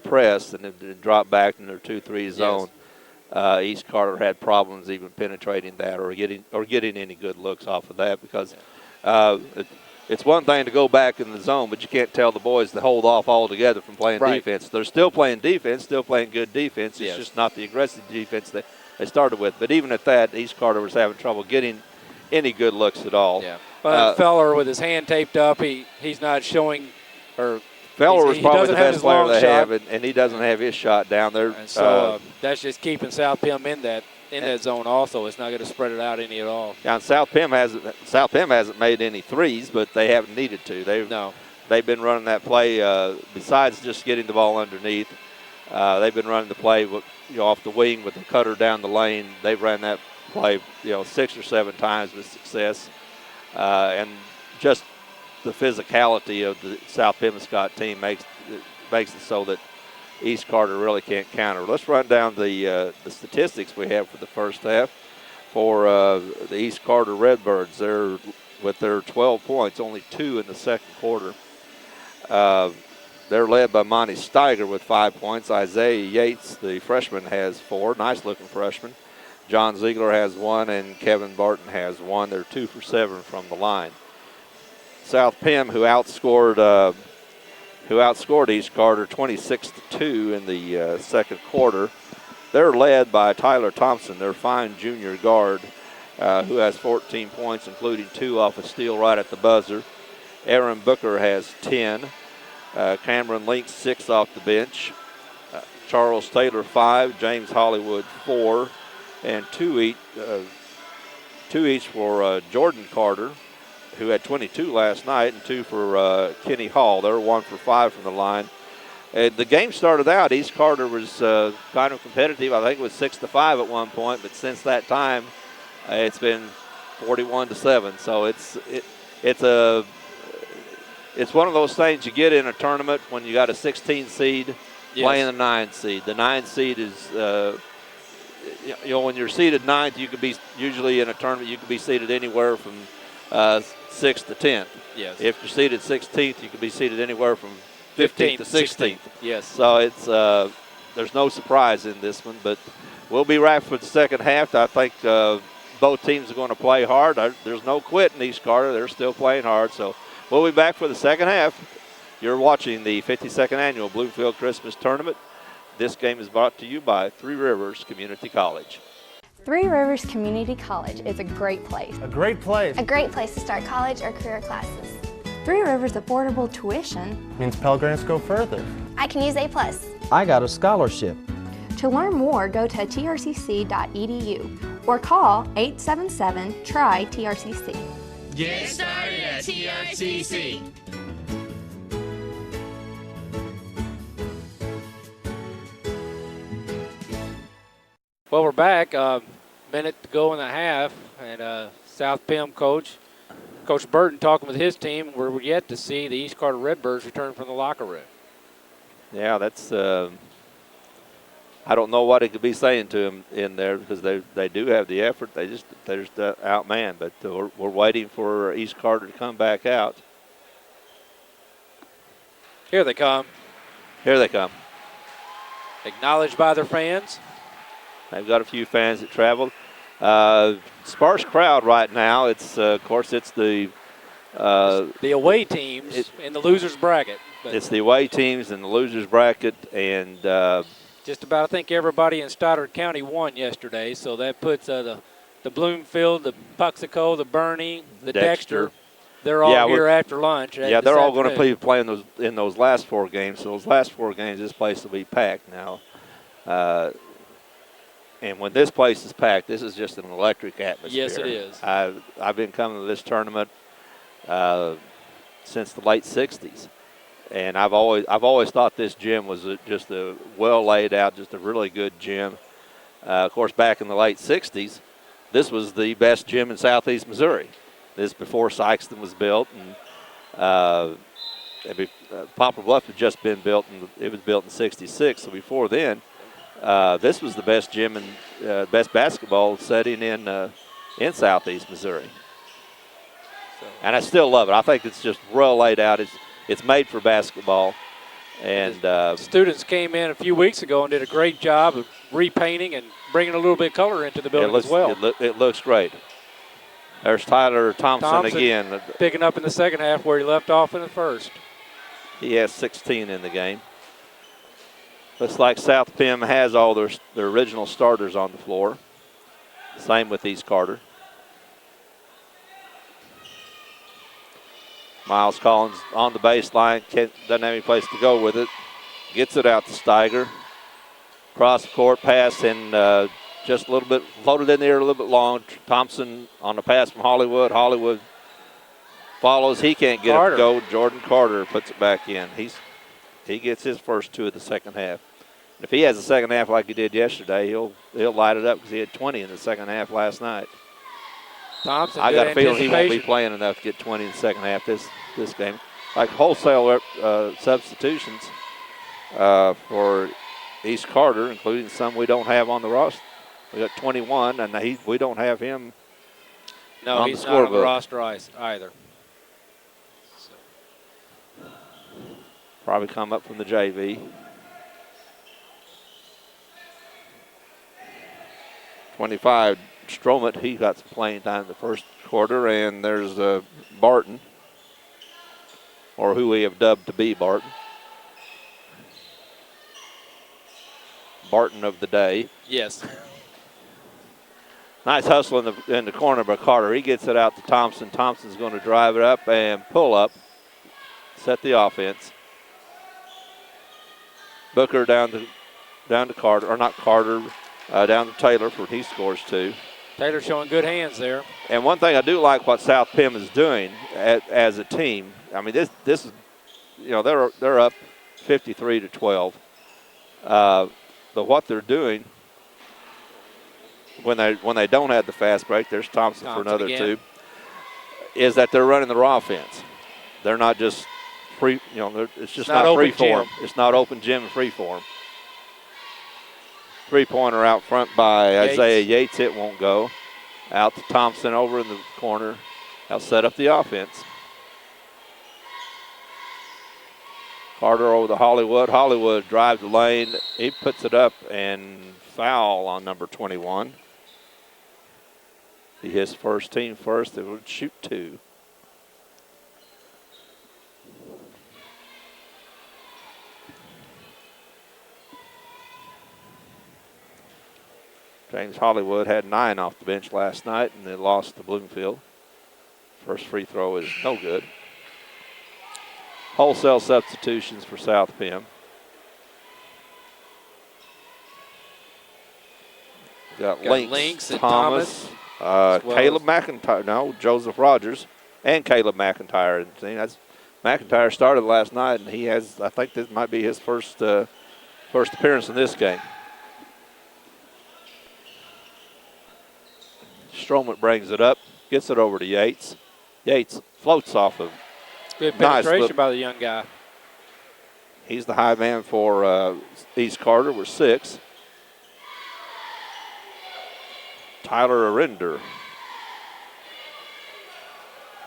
press and then dropped back in their 2-3 zone. Yes. East Carter had problems even penetrating that or getting any good looks off of that, because it's one thing to go back in the zone, but you can't tell the boys to hold off altogether from playing defense. They're still playing defense, still playing good defense. It's just not the aggressive defense that they started with. But even at that, East Carter was having trouble getting any good looks at all. Yeah. Well, Feller with his hand taped up, he's not showing or. Feller was probably the best player they have, shot. and he doesn't have his shot down there. And so that's just keeping South Pem in that zone also. It's not going to spread it out any at all. Now, South Pem hasn't made any threes, but they haven't needed to. They've been running that play besides just getting the ball underneath. They've been running the play off the wing with the cutter down the lane. They've ran that play 6 or 7 times with success, and just the physicality of the South Pemiscot team makes it so that East Carter really can't counter. Let's run down the statistics we have for the first half for the East Carter Redbirds. They're with their 12 points, only 2 in the second quarter. They're led by Monty Steiger with 5 points. Isaiah Yates, the freshman, has 4. Nice-looking freshman. John Ziegler has 1, and Kevin Barton has 1. They're 2 for 7 from the line. South Pem, who outscored East Carter 26-2 in the second quarter. They're led by Tyler Thompson, their fine junior guard, who has 14 points, including 2 off a steal right at the buzzer. Aaron Booker has 10. Cameron Link, 6 off the bench. Charles Taylor, 5. James Hollywood, 4. And 2 each for Jordan Carter, who had 22 last night, and 2 for Kenny Hall. They're 1 for 5 from the line. And the game started out, East Carter was kind of competitive. I think it was 6-5 at one point, but since that time, it's been 41-7. So it's one of those things you get in a tournament when you got a 16 seed playing a 9 seed. The 9 seed is, when you're seeded 9th, you could be usually in a tournament you could be seeded anywhere from 6th to 10th. Yes. If you're seeded 16th, you could be seeded anywhere from 15th to 16th. Yes. So it's there's no surprise in this one, but we'll be right for the second half. I think both teams are going to play hard. There's no quit in East Carter. They're still playing hard. So we'll be back for the second half. You're watching the 52nd Annual Bloomfield Christmas Tournament. This game is brought to you by Three Rivers Community College. Three Rivers Community College is a great place. A great place. A great place to start college or career classes. Three Rivers affordable tuition. Means Pell Grants go further. I can use A+. I got a scholarship. To learn more, go to trcc.edu or call 877-TRY-TRCC. Get started at TRCC. Well, we're back. Minute to go in the half, and South Pim Coach Burton talking with his team. We're yet to see the East Carter Redbirds return from the locker room. Yeah, that's I don't know what he could be saying to him in there because they do have the effort. They're just outmanned. But we're waiting for East Carter to come back out. Here they come. Here they come. Acknowledged by their fans. They've got a few fans that traveled. Sparse crowd right now. It's of course it's the away teams in the losers bracket. But it's the away teams in the losers bracket, and just about I think everybody in Stoddard County won yesterday, so that puts the Bloomfield, the Puxico, the Bernie, the Dexter. They're all here after lunch. Yeah, they're all going to be playing in those last 4 games. So those last 4 games, this place will be packed now. And when this place is packed, this is just an electric atmosphere. Yes, it is. I've been coming to this tournament since the late '60s, and I've always thought this gym was just a well laid out, just a really good gym. Of course, back in the late '60s, this was the best gym in Southeast Missouri. This before Sykeston was built, and Poplar Bluff had just been built, and it was built in '66. So before then. This was the best gym and best basketball setting in Southeast Missouri, and I still love it. I think it's just well laid out. It's made for basketball, and students came in a few weeks ago and did a great job of repainting and bringing a little bit of color into the building as well. It looks great. There's Tyler Thompson again, picking up in the second half where he left off in the first. He has 16 in the game. Looks like South Pim has all their original starters on the floor. Same with East Carter. Miles Collins on the baseline. Doesn't have any place to go with it. Gets it out to Steiger. Cross court pass and just a little bit floated in the air a little bit long. Thompson on the pass from Hollywood. Hollywood follows. He can't get it to go. Jordan Carter puts it back in. He gets his first 2 of the second half. If he has a second half like he did yesterday, he'll light it up because he had 20 in the second half last night. Thompson, I got a feeling he won't be playing enough to get 20 in the second half this game. Like wholesale substitutions for East Carter, including some we don't have on the roster. We got 21, and we don't have him. No, he's not on the roster either. So. Probably come up from the JV. 25, Stromet, he got some playing time in the first quarter, and there's Barton, or who we have dubbed to be Barton. Barton of the day. Yes. Nice hustle in the corner by Carter. He gets it out to Thompson. Thompson's going to drive it up and pull up, set the offense. Booker down to Carter, or not Carter, down to Taylor for he scores 2. Taylor showing good hands there. And one thing I do like what South Pim is doing as a team. I mean, this is, they're up 53-12. But what they're doing when they don't have the fast break, there's Thompson for another again. 2, is that they're running the raw offense. They're not just free. It's just not free form. It's not open gym and free form. 3-pointer out front by Isaiah Yates. It won't go. Out to Thompson over in the corner. They'll set up the offense. Carter over to Hollywood. Hollywood drives the lane. He puts it up and foul on number 21. He hits first team first. They would shoot 2. James Hollywood had 9 off the bench last night, and they lost to Bloomfield. First free throw is no good. Wholesale substitutions for South Pim. Got Links and Thomas, Caleb McIntyre, no, Joseph Rogers, and Caleb McIntyre. And McIntyre started last night, and he has, I think this might be his first appearance in this game. Stroman brings it up, gets it over to Yates. Yates floats off of. Good penetration by the young guy. He's the high man for East Carter with 6. Tyler Arender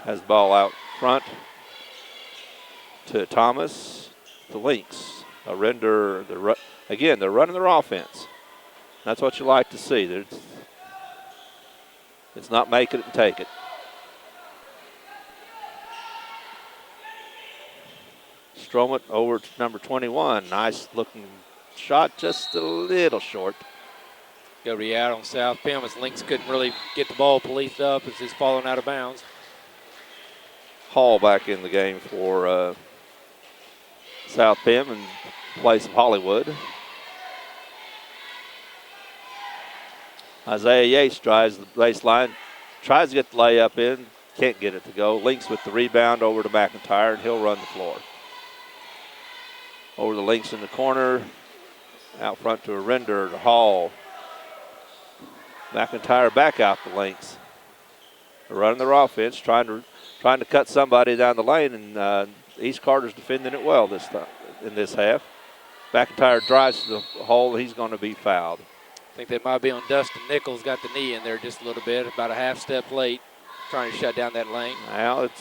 has the ball out front to Thomas, to Links. Arender, again, they're running their offense. That's what you like to see. It's not make it and take it. Stroman over to number 21. Nice looking shot, just a little short. Go to out on South Pim as Links couldn't really get the ball policed up as he's falling out of bounds. Hall back in the game for South Pim in place of Hollywood. Isaiah Yates drives the baseline, tries to get the layup in, can't get it to go. Links with the rebound over to McIntyre, and he'll run the floor. Over the Links in the corner, out front to Arender, to Hall. McIntyre back out the Links. They're running their offense, trying to cut somebody down the lane, and East Carter's defending it well this time in this half. McIntyre drives to the hole. He's going to be fouled. I think they might be on Dustin Nichols. Got the knee in there just a little bit, about a half step late, trying to shut down that lane. Well, it's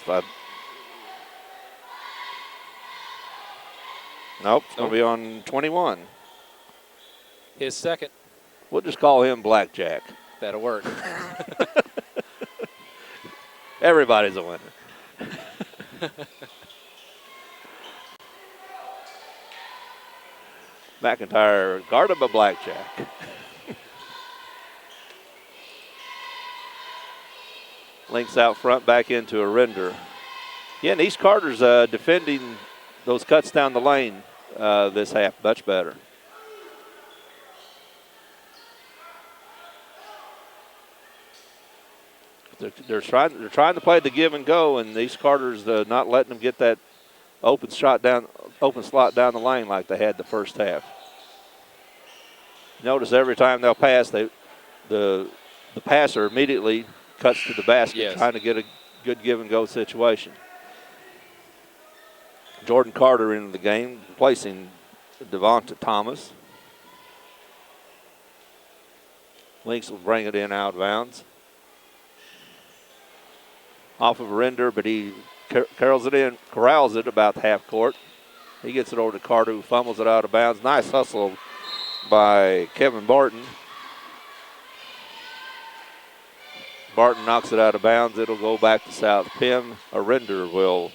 nope, it's going to be on 21. His second. We'll just call him Blackjack. That'll work. Everybody's a winner. McIntyre guarded by Blackjack. Links out front, back into Arender. Yeah, and East Carter's defending those cuts down the lane this half much better. They're trying to play the give and go, and East Carter's not letting them get that open slot down the lane like they had the first half. Notice every time they'll pass, the passer immediately cuts to the basket, trying to get a good give and go situation. Jordan Carter into the game, replacing Devonta Thomas. Links will bring it in out of bounds. Off of Arender, but he corrals it about the half court. He gets it over to Carter, who fumbles it out of bounds. Nice hustle by Kevin Barton. Barton knocks it out of bounds. It'll go back to South Pim. Arender will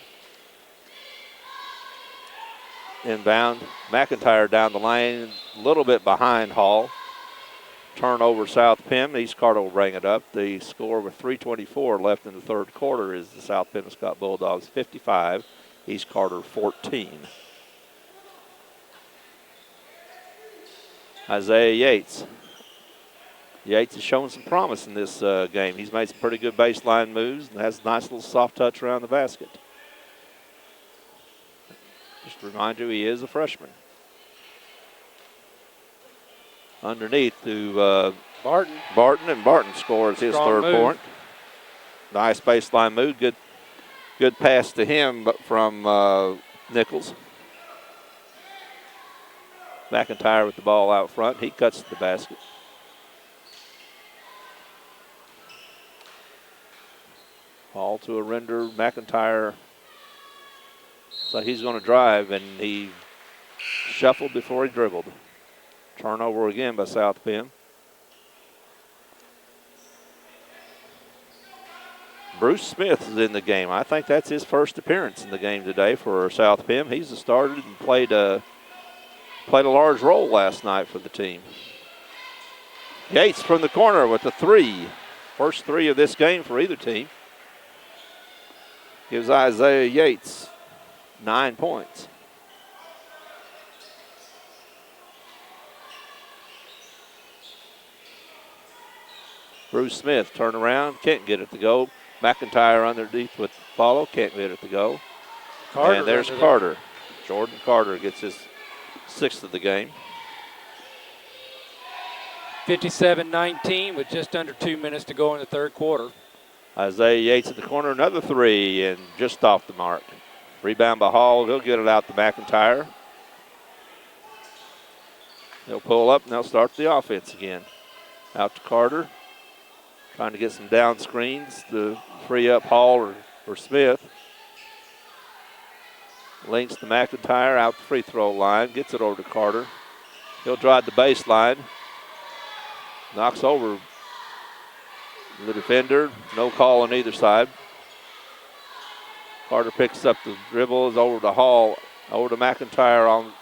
inbound. McIntyre down the lane, a little bit behind Hall. Turnover South Pim. East Carter will bring it up. The score with 3:24 left in the third quarter is the South Pemiscot Bulldogs 55, East Carter 14. Isaiah Yates. Yates has shown some promise in this game. He's made some pretty good baseline moves and has a nice little soft touch around the basket. Just to remind you, he is a freshman. Underneath to Barton. And Barton scores his Strong third point. Nice baseline move. Good pass to him from Nichols. McIntyre with the ball out front. He cuts to the basket. Ball to Arender. McIntyre. So he's going to drive, and he shuffled before he dribbled. Turnover again by South Pim. Bruce Smith is in the game. I think that's his first appearance in the game today for South Pim. He's started and played a large role last night for the team. Yates from the corner with the three. First three of this game for either team. Gives Isaiah Yates 9 points. Bruce Smith turn around, can't get it to go. McIntyre underneath with follow, can't get it to go. And there's Carter. Jordan Carter gets his 6th of the game. 57-19 with just under 2 minutes to go in the third quarter. Isaiah Yates in the corner, another three, and just off the mark. Rebound by Hall. He'll get it out to McIntyre. They'll pull up, and they'll start the offense again. Out to Carter. Trying to get some down screens to free up Hall or Smith. Links to McIntyre out the free throw line. Gets it over to Carter. He'll drive the baseline. Knocks over the defender. No call on either side. Carter picks up the dribble. Is over to Hall. Over to McIntyre on.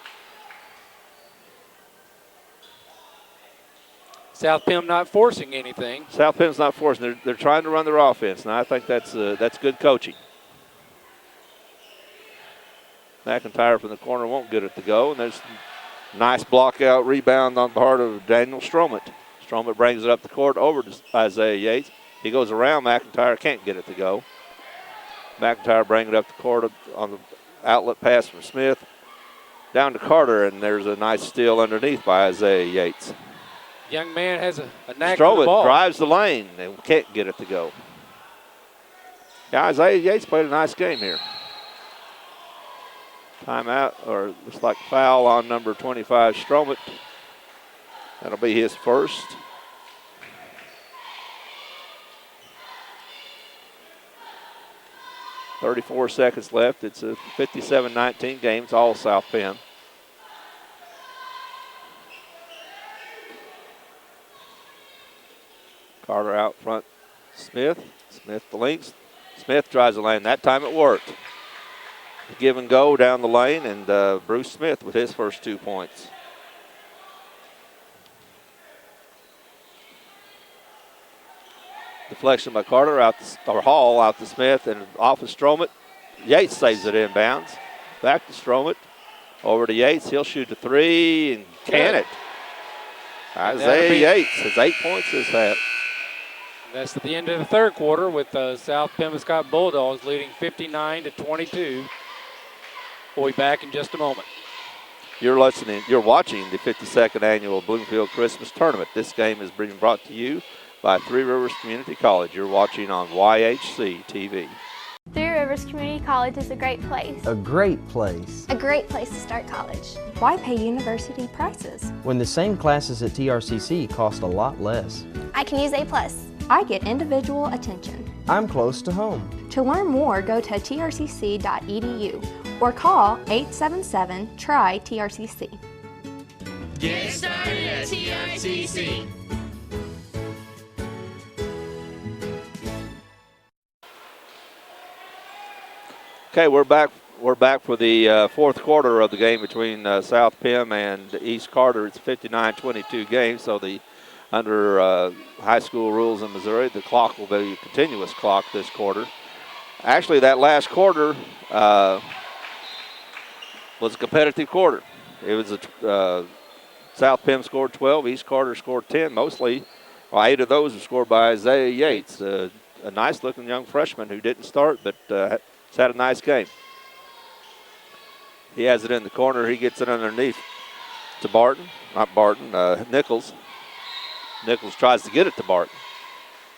South Pim not forcing anything. South Pim's not forcing. They're trying to run their offense, and I think that's good coaching. McIntyre from the corner won't get it to go, and there's a nice block out rebound on the part of Daniel Stromet. Stromet brings it up the court over to Isaiah Yates. He goes around McIntyre, can't get it to go. McIntyre brings it up the court on the outlet pass from Smith. Down to Carter, and there's a nice steal underneath by Isaiah Yates. Young man has a knack for the ball. Stromet drives the lane and can't get it to go. Yeah, Isaiah Yates played a nice game here. Timeout, or looks like foul on number 25, Stromet. That'll be his first. .34 seconds left. It's a 57-19 game. It's all South Pim. Carter out front. Smith. Smith the links. Smith drives the lane. That time it worked. Give and go down the lane, and Bruce Smith with his first 2 points. Deflection by Carter or Hall out to Smith and off of Stromet. Yates saves it inbounds. Back to Stromet. Over to Yates. He'll shoot the three and can it. Isaiah Yates has 8 points this half. That's at the end of the third quarter with the South Pemiscot Bulldogs leading 59-22. We'll be back in just a moment. You're watching the 52nd annual Bloomfield Christmas Tournament. This game is being brought to you by Three Rivers Community College. You're watching on YHC TV. Three Rivers Community College is a great place. A great place. A great place to start college. Why pay university prices? When the same classes at TRCC cost a lot less. I can use A+. I get individual attention. I'm close to home. To learn more, go to trcc.edu or call 877-TRY-TRCC. Get started at TRCC. Okay, we're back for the fourth quarter of the game between South Pim and East Carter. It's a 59-22 game, so under high school rules in Missouri, the clock will be a continuous clock this quarter. Actually, that last quarter was a competitive quarter. It was South Pim scored 12, East Carter scored 10. Mostly, 8 of those were scored by Isaiah Yates, a nice-looking young freshman who didn't start, but has had a nice game. He has it in the corner. He gets it underneath to Nichols. Nichols tries to get it to Barton.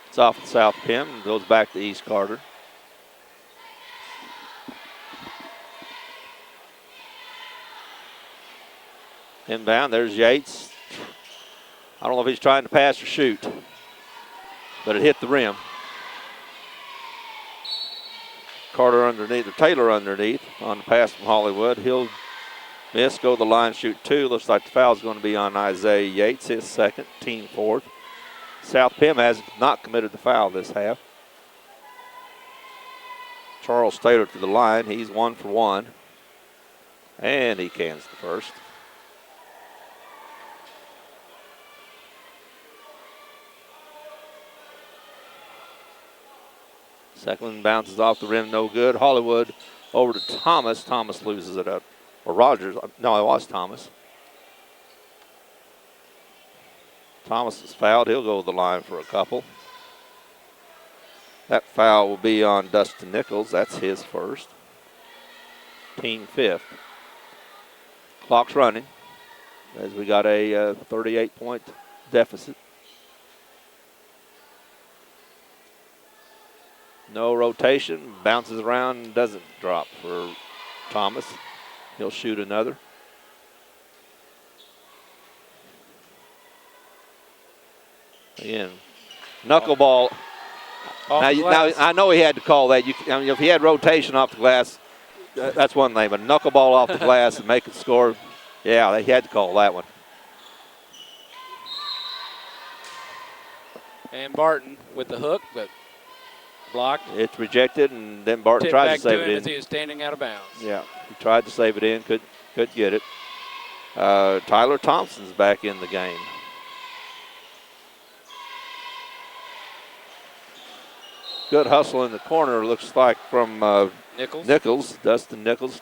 It's off of South Pim and goes back to East Carter. Inbound, there's Yates. I don't know if he's trying to pass or shoot, but it hit the rim. Carter underneath, or Taylor underneath on the pass from Hollywood. He'll miss, go to the line, shoot 2. Looks like the foul's going to be on Isaiah Yates, his second, team fourth. South Pim has not committed the foul this half. Charles Taylor to the line. He's 1 for 1. And he cans the first. Second one bounces off the rim, no good. Hollywood over to Thomas. Thomas loses it up. Or Rogers. No, it was Thomas. Thomas is fouled. He'll go to the line for a couple. That foul will be on Dustin Nichols. That's his first. Team fifth. Clock's running as we got a 38-point deficit. No rotation. Bounces around and doesn't drop for Thomas. He'll shoot another. Again, knuckleball. Now, I know he had to call that. If he had rotation off the glass, that's one thing. But knuckleball off the glass and make it score, yeah, he had to call that one. And Barton with the hook, but blocked. It's rejected, and then Barton tried to save it in. As he was standing out of bounds. Yeah, he tried to save it in, couldn't get it. Tyler Thompson's back in the game. Good hustle in the corner, looks like, from Nichols, Dustin Nichols.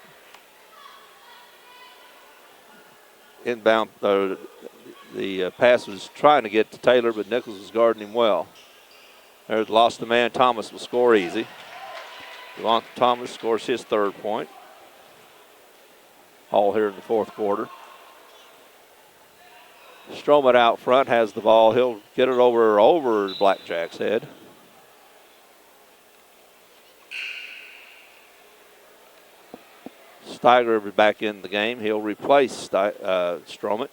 Inbound, the pass was trying to get to Taylor, but Nichols was guarding him well. There's lost the man. Thomas will score easy. Devonta Thomas scores his third point. All here in the fourth quarter. Stroman out front has the ball. He'll get it over Blackjack's head. Steiger will be back in the game. He'll replace Stroman.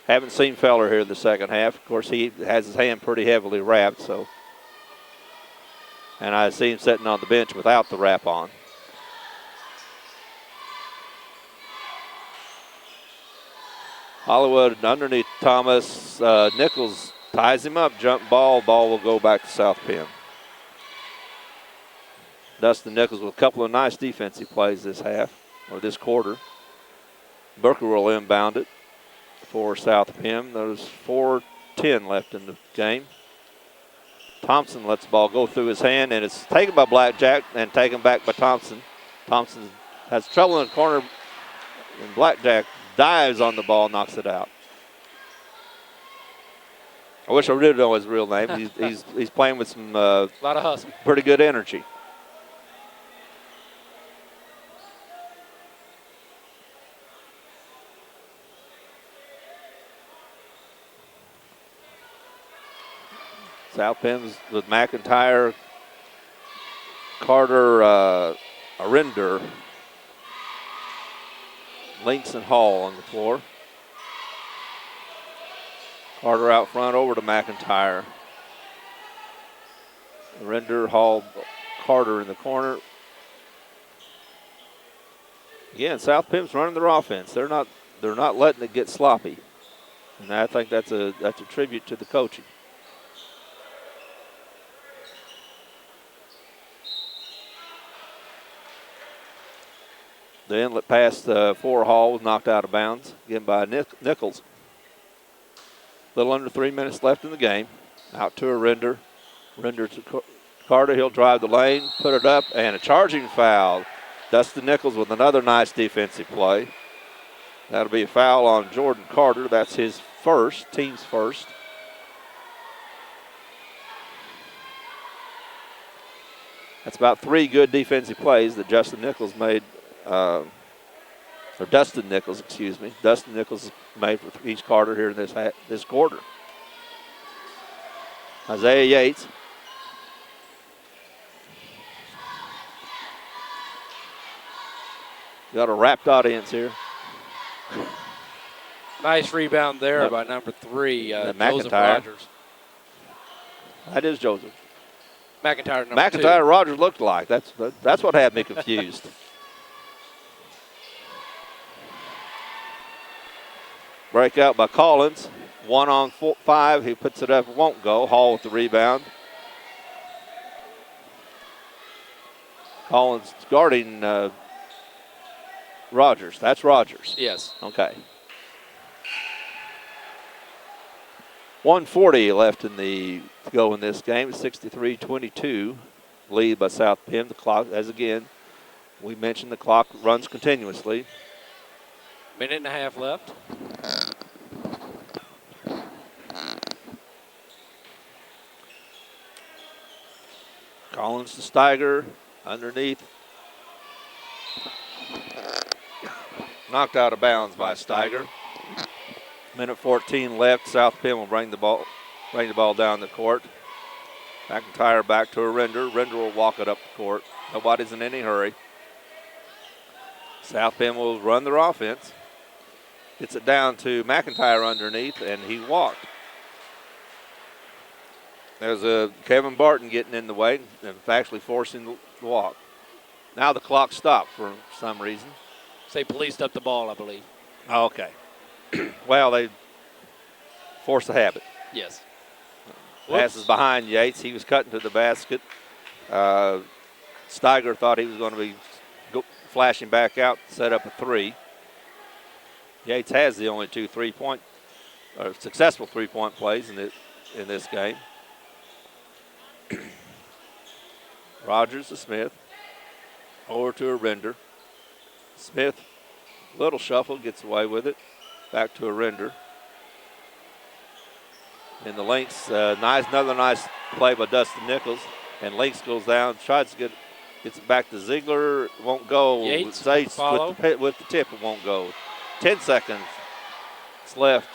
Haven't seen Feller here in the second half. Of course, he has his hand pretty heavily wrapped, so. And I see him sitting on the bench without the wrap on. Hollywood underneath Thomas. Nichols ties him up, jump ball. Ball will go back to South Penn. Dustin Nichols with a couple of nice defensive plays this half, or this quarter. Booker will inbound it for South Penn. There's 4:10 left in the game. Thompson lets the ball go through his hand, and it's taken by Blackjack and taken back by Thompson. Thompson has trouble in the corner, and Blackjack dives on the ball, knocks it out. I wish I did know his real name. He's playing with some a lot of hustle, pretty good energy. South Penn with McIntyre, Carter, Arender, Links and Hall on the floor. Carter out front over to McIntyre. Arender, Hall, Carter in the corner. Again, South Penn's running their offense. They're not letting it get sloppy, and I think that's a tribute to the coaching. The inlet pass for Hall was knocked out of bounds, again by Nichols. A little under 3 minutes left in the game. Out to Arender. Arender to Carter. He'll drive the lane, put it up, and a charging foul. Dustin Nichols with another nice defensive play. That'll be a foul on Jordan Carter. That's his first, team's first. That's about 3 good defensive plays that Dustin Nichols, excuse me. Dustin Nichols made for each Carter here in this quarter. Isaiah Yates. Got a rapt audience here. Nice rebound there by number 3, Joseph McIntyre. Rogers. That is Joseph. McIntyre number 2. McIntyre and Rogers looked alike. That's what had me confused. Breakout by Collins. 1-on-5. He puts it up. Won't go. Hall with the rebound. Collins guarding Rogers. That's Rogers. Yes. Okay. 1:40 left in the to go in this game. 63-22 lead by South Penn. The clock, as again, we mentioned, the clock runs continuously. Minute and a half left. Collins to Steiger, underneath. Knocked out of bounds by Steiger. Minute 14 left. South Penn will bring the ball down the court. McIntyre back to a Render. Render will walk it up the court. Nobody's in any hurry. South Penn will run their offense. Gets it down to McIntyre underneath, and he walked. There's a Kevin Barton getting in the way and actually forcing the walk. Now the clock stopped for some reason. They policed up the ball, I believe. Okay. Well, they forced the habit. Yes. Passes behind Yates. He was cutting to the basket. Steiger thought he was going to be flashing back out to set up a three. Yates has the only two successful three-point plays in this game. Rogers to Smith. Over to a Render. Smith, little shuffle, gets away with it. Back to a Render. In the Lynx, another nice play by Dustin Nichols. And Lynx goes down, gets it back to Ziegler. Won't go. Yates with the tip, it won't go. 10 seconds left.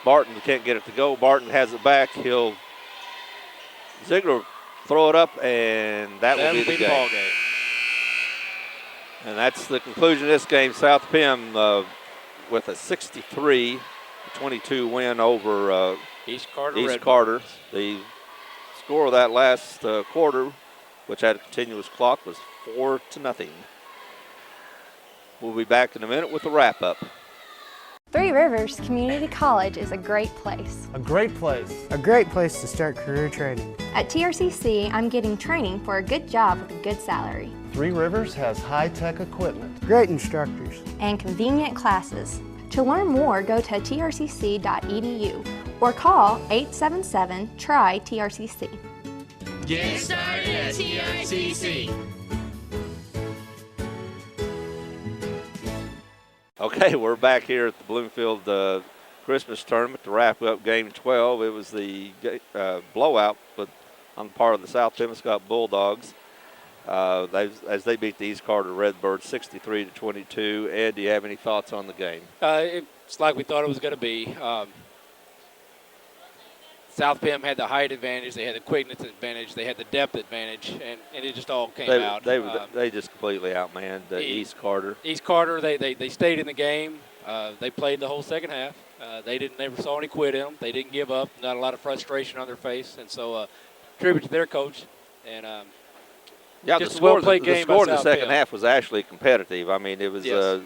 Barton can't get it to go. Barton has it back. Ziegler throw it up, and that'll be the ball game. game. And that's the conclusion of this game. South Penn with a 63-22 win over East Carter. East Carter. The score of that last quarter, which had a continuous clock, was 4-0. We'll be back in a minute with the wrap-up. Three Rivers Community College is a great place. A great place. A great place to start career training. At TRCC, I'm getting training for a good job with a good salary. Three Rivers has high-tech equipment. Great instructors. And convenient classes. To learn more, go to trcc.edu or call 877-TRY-TRCC. Get started at TRCC. Okay, we're back here at the Bloomfield Christmas tournament to wrap up Game 12. It was the blowout on the part of the South Pemiscot Bulldogs as they beat the East Carter Redbirds 63-22. Ed, do you have any thoughts on the game? It's like we thought it was going to be. South Pem had the height advantage, they had the quickness advantage, they had the depth advantage, and it just all came out. They just completely outmanned East Carter. East Carter, they stayed in the game. They played the whole second half. They never saw any quit in them. They didn't give up. Not a lot of frustration on their face, and so tribute to their coach. And yeah, just the a score, well-played the game score by in the South second Pem. half was actually competitive. I mean, it was Yes.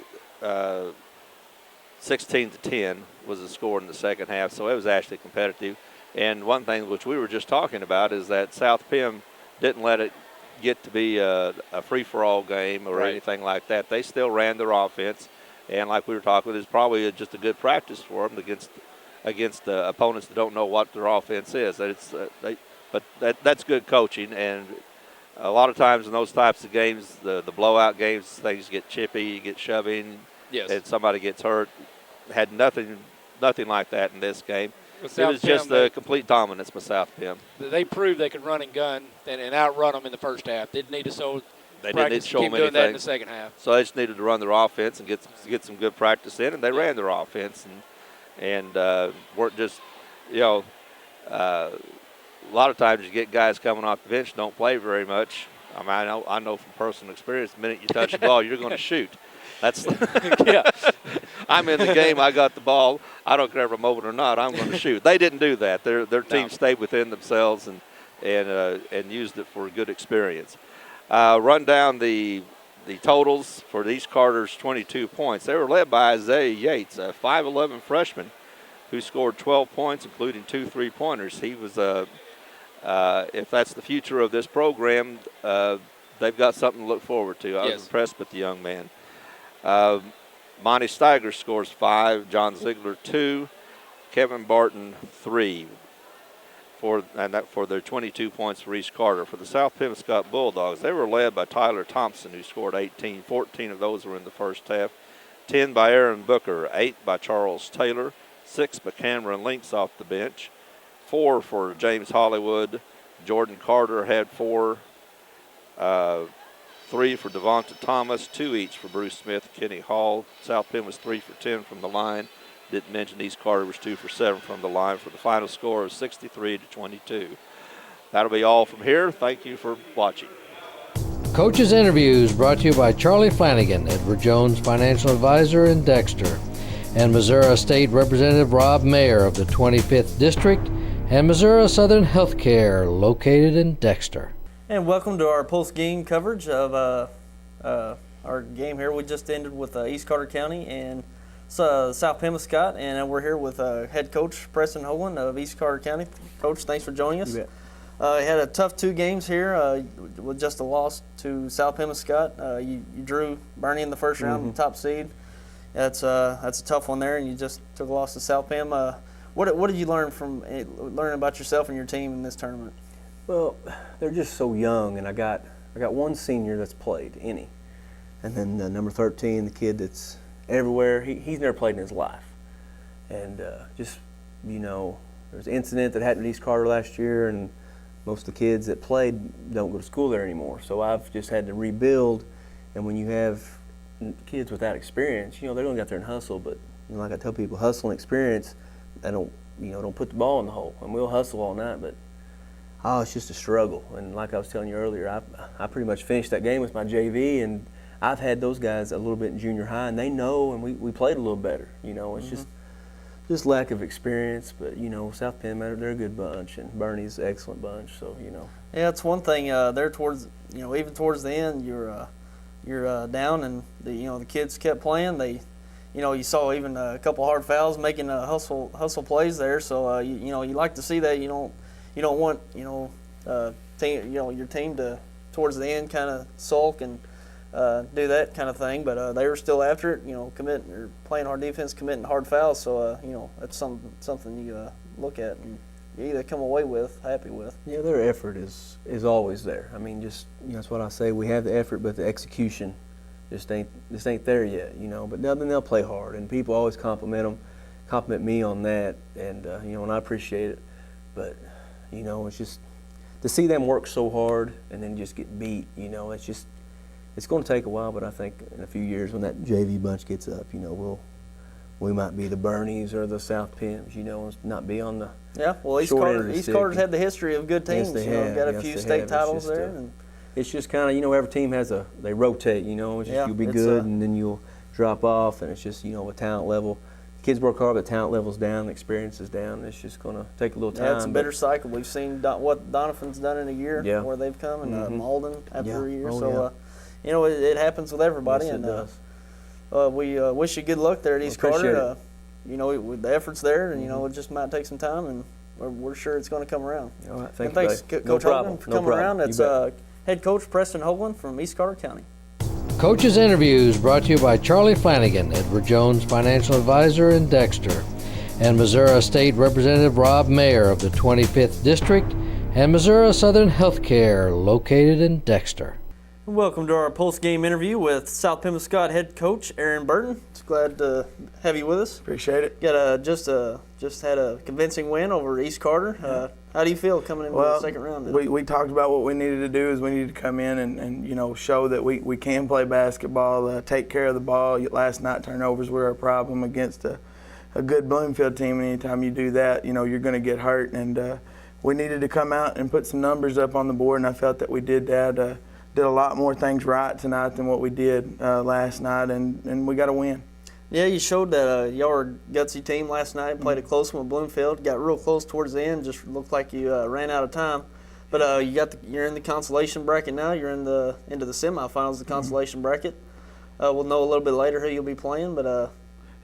16-10 was the score in the second half, so it was actually competitive. And one thing which we were just talking about is that South Pem didn't let it get to be a free-for-all game or anything like that. They still ran their offense, and like we were talking, it's probably just a good practice for them against opponents that don't know what their offense is. But that's good coaching, and a lot of times in those types of games, the blowout games, things get chippy, you get shoving, and somebody gets hurt. Had nothing like that in this game. It was just a complete dominance by South Pem. They proved they could run and gun and outrun them in the first half. Didn't need to show They didn't need to show them doing that in anything. the second half. So they just needed to run their offense and get some good practice in, and they ran their offense and weren't just, a lot of times you get guys coming off the bench don't play very much. I mean, I know from personal experience, the minute you touch the ball, you're going to shoot. That's Yeah. I'm in the game. I got the ball. I don't care if I'm open or not. I'm going to shoot. They didn't do that. Their team stayed within themselves and used it for a good experience. Run down the totals for East Carter's 22 points. They were led by Isaiah Yates, a 5'11 freshman who scored 12 points, including 2 3-pointers. He was if that's the future of this program, they've got something to look forward to. I was Yes. impressed with the young man. Monty Steiger scores 5, John Ziegler 2, Kevin Barton 3 for their 22 points for East Carter. For the South Pemiscot Bulldogs, they were led by Tyler Thompson, who scored 18. 14 of those were in the first half. 10 by Aaron Booker, 8 by Charles Taylor, 6 by Cameron Links off the bench, 4 for James Hollywood. Jordan Carter had 4, 3 for Devonta Thomas, 2 each for Bruce Smith, Kenny Hall. South Penn was 3 for 10 from the line. Didn't mention East Carter was 2 for 7 from the line for the final score of 63-22. That'll be all from here. Thank you for watching. Coaches Interviews brought to you by Charlie Flanagan, Edward Jones Financial Advisor in Dexter, and Missouri State Representative Rob Mayer of the 25th District, and Missouri Southern Healthcare, located in Dexter. And welcome to our post-game coverage of our game here. We just ended with East Carter County and South Pemiscot, and we're here with head coach Preston Hoagland of East Carter County. Coach, thanks for joining us. You bet. Had a tough 2 games here with just a loss to South Pemiscot. You drew Bernie in the first round, top seed. That's a tough one there, and you just took a loss to South Pem. What did you learn from learning about yourself and your team in this tournament? Well, they're just so young, and I got one senior that's played any, and then number 13, the kid that's everywhere. He's never played in his life, and there's an incident that happened at East Carter last year, and most of the kids that played don't go to school there anymore. So I've just had to rebuild, and when you have kids without experience, they're going to get out there and hustle, but like I tell people, hustle and experience, they don't put the ball in the hole, and we'll hustle all night, but it's just a struggle. And like I was telling you earlier, I pretty much finished that game with my JV, and I've had those guys a little bit in junior high, and they know, and we played a little better. It's just lack of experience. But South Penn, they're a good bunch, and Bernie's an excellent bunch. So Yeah, it's one thing. There towards even towards the end, you're down, and the kids kept playing. They, you saw even a couple hard fouls, making hustle plays there. So you like to see that. You don't want your team to towards the end kind of sulk and do that kind of thing. But they were still after it. Playing hard defense, committing hard fouls. So that's something you look at and you either come away happy with. Yeah, their effort is always there. I mean, that's what I say. We have the effort, but the execution just ain't there yet. But then they'll play hard, and people always compliment me on that, and and I appreciate it. But it's just to see them work so hard and then just get beat. It's going to take a while, but I think in a few years when that JV bunch gets up, we might be the Bernies or the South Pems, not be on the East Carter's had the history of good teams. Yes, they have. Got a few state titles there. It's just kind of, every team they rotate, it's just you'll be good and then you'll drop off, and it's just, a talent level. Kids work hard, but the talent level's down, the experience is down. It's just going to take a little time. Yeah, it's a bitter cycle. We've seen what Doniphan's done in a year, where they've come, and Malden after a year. It happens with everybody. Yes, and it does. we wish you good luck there at East Carter. It. The effort's there, and it just might take some time, and we're sure it's going to come around. All right, thanks, Coach Hoagland, for coming around. That's head coach Preston Hoagland from East Carter County. Coaches Interviews brought to you by Charlie Flanagan, Edward Jones Financial Advisor in Dexter, and Missouri State Representative Rob Mayer of the 25th District, and Missouri Southern Healthcare, located in Dexter. Welcome to our post-game interview with South Pemiscot head coach Aaron Burton. It's glad to have you with us. Appreciate it. Got just had a convincing win over East Carter. How do you feel coming into the second round? We talked about what we needed to do is we needed to come in and show that we can play basketball, take care of the ball. Last night turnovers were a problem against a good Bloomfield team. Anytime you do that, you're going to get hurt. And we needed to come out and put some numbers up on the board, and I felt that we did that. Did a lot more things right tonight than what we did last night, and we got a win. Yeah, you showed that y'all were a gutsy team last night. Played a close one with Bloomfield. Got real close towards the end. Just looked like you ran out of time. But you're in the consolation bracket now. You're into the semifinals of the consolation bracket. We'll know a little bit later who you'll be playing. But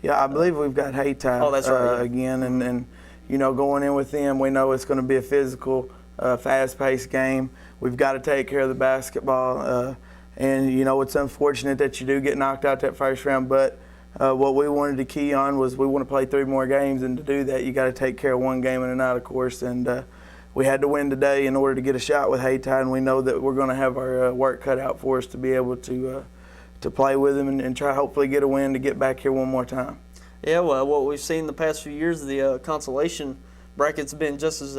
yeah, I believe we've got Haytide that's right, again, and going in with them, we know it's going to be a physical fast-paced game. We've got to take care of the basketball. And, you know, it's unfortunate that you do get knocked out that first round, but what we wanted to key on was we want to play 3 more games, and to do that, you got to take care of 1 game in a night, of course. And we had to win today in order to get a shot with Haytide, and we know that we're going to have our work cut out for us to be able to play with them and try hopefully get a win to get back here one more time. Yeah, well, what we've seen the past few years, the consolation bracket's been just as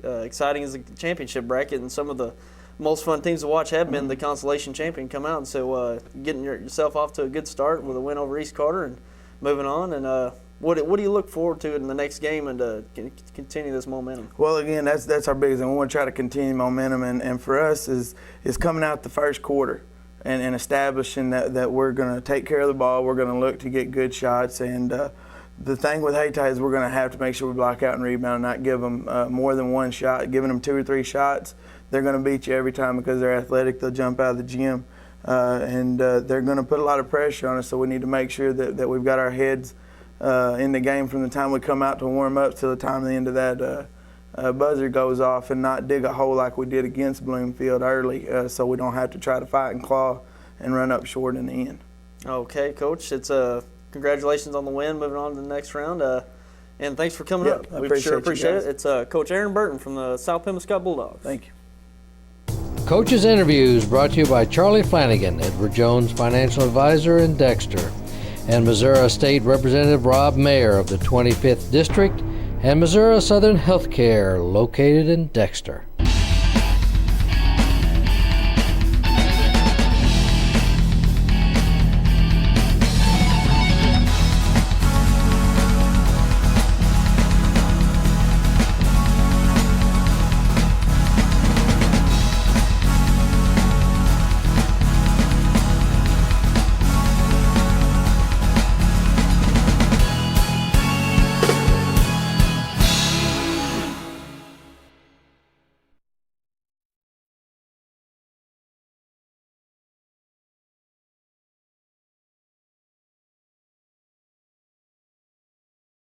exciting as the championship bracket, and some of the most fun teams to watch have been the consolation champion come out. And so getting yourself off to a good start with a win over East Carter and moving on. And what do you look forward to in the next game and to continue this momentum? Well, again, that's our biggest thing. We want to try to continue momentum, and for us is coming out the first quarter and establishing that we're going to take care of the ball. We're going to look to get good shots. And the thing with Haytide is we're going to have to make sure we block out and rebound and not give them more than 1 shot. Giving them 2 or 3 shots, they're going to beat you every time because they're athletic. They'll jump out of the gym, and they're going to put a lot of pressure on us, so we need to make sure that we've got our heads in the game from the time we come out to warm up to the time the end of that buzzer goes off, and not dig a hole like we did against Bloomfield early, so we don't have to try to fight and claw and run up short in the end. Okay, Coach. It's congratulations on the win, moving on to the next round. And thanks for coming up. I We sure appreciate guys. it. It's Coach Aaron Burton from the South Pemiscot Bulldogs. Thank you. Coaches Interviews brought to you by Charlie Flanagan, Edward Jones Financial Advisor in Dexter, and Missouri State Representative Rob Mayer of the 25th District, and Missouri Southern Healthcare, located in Dexter.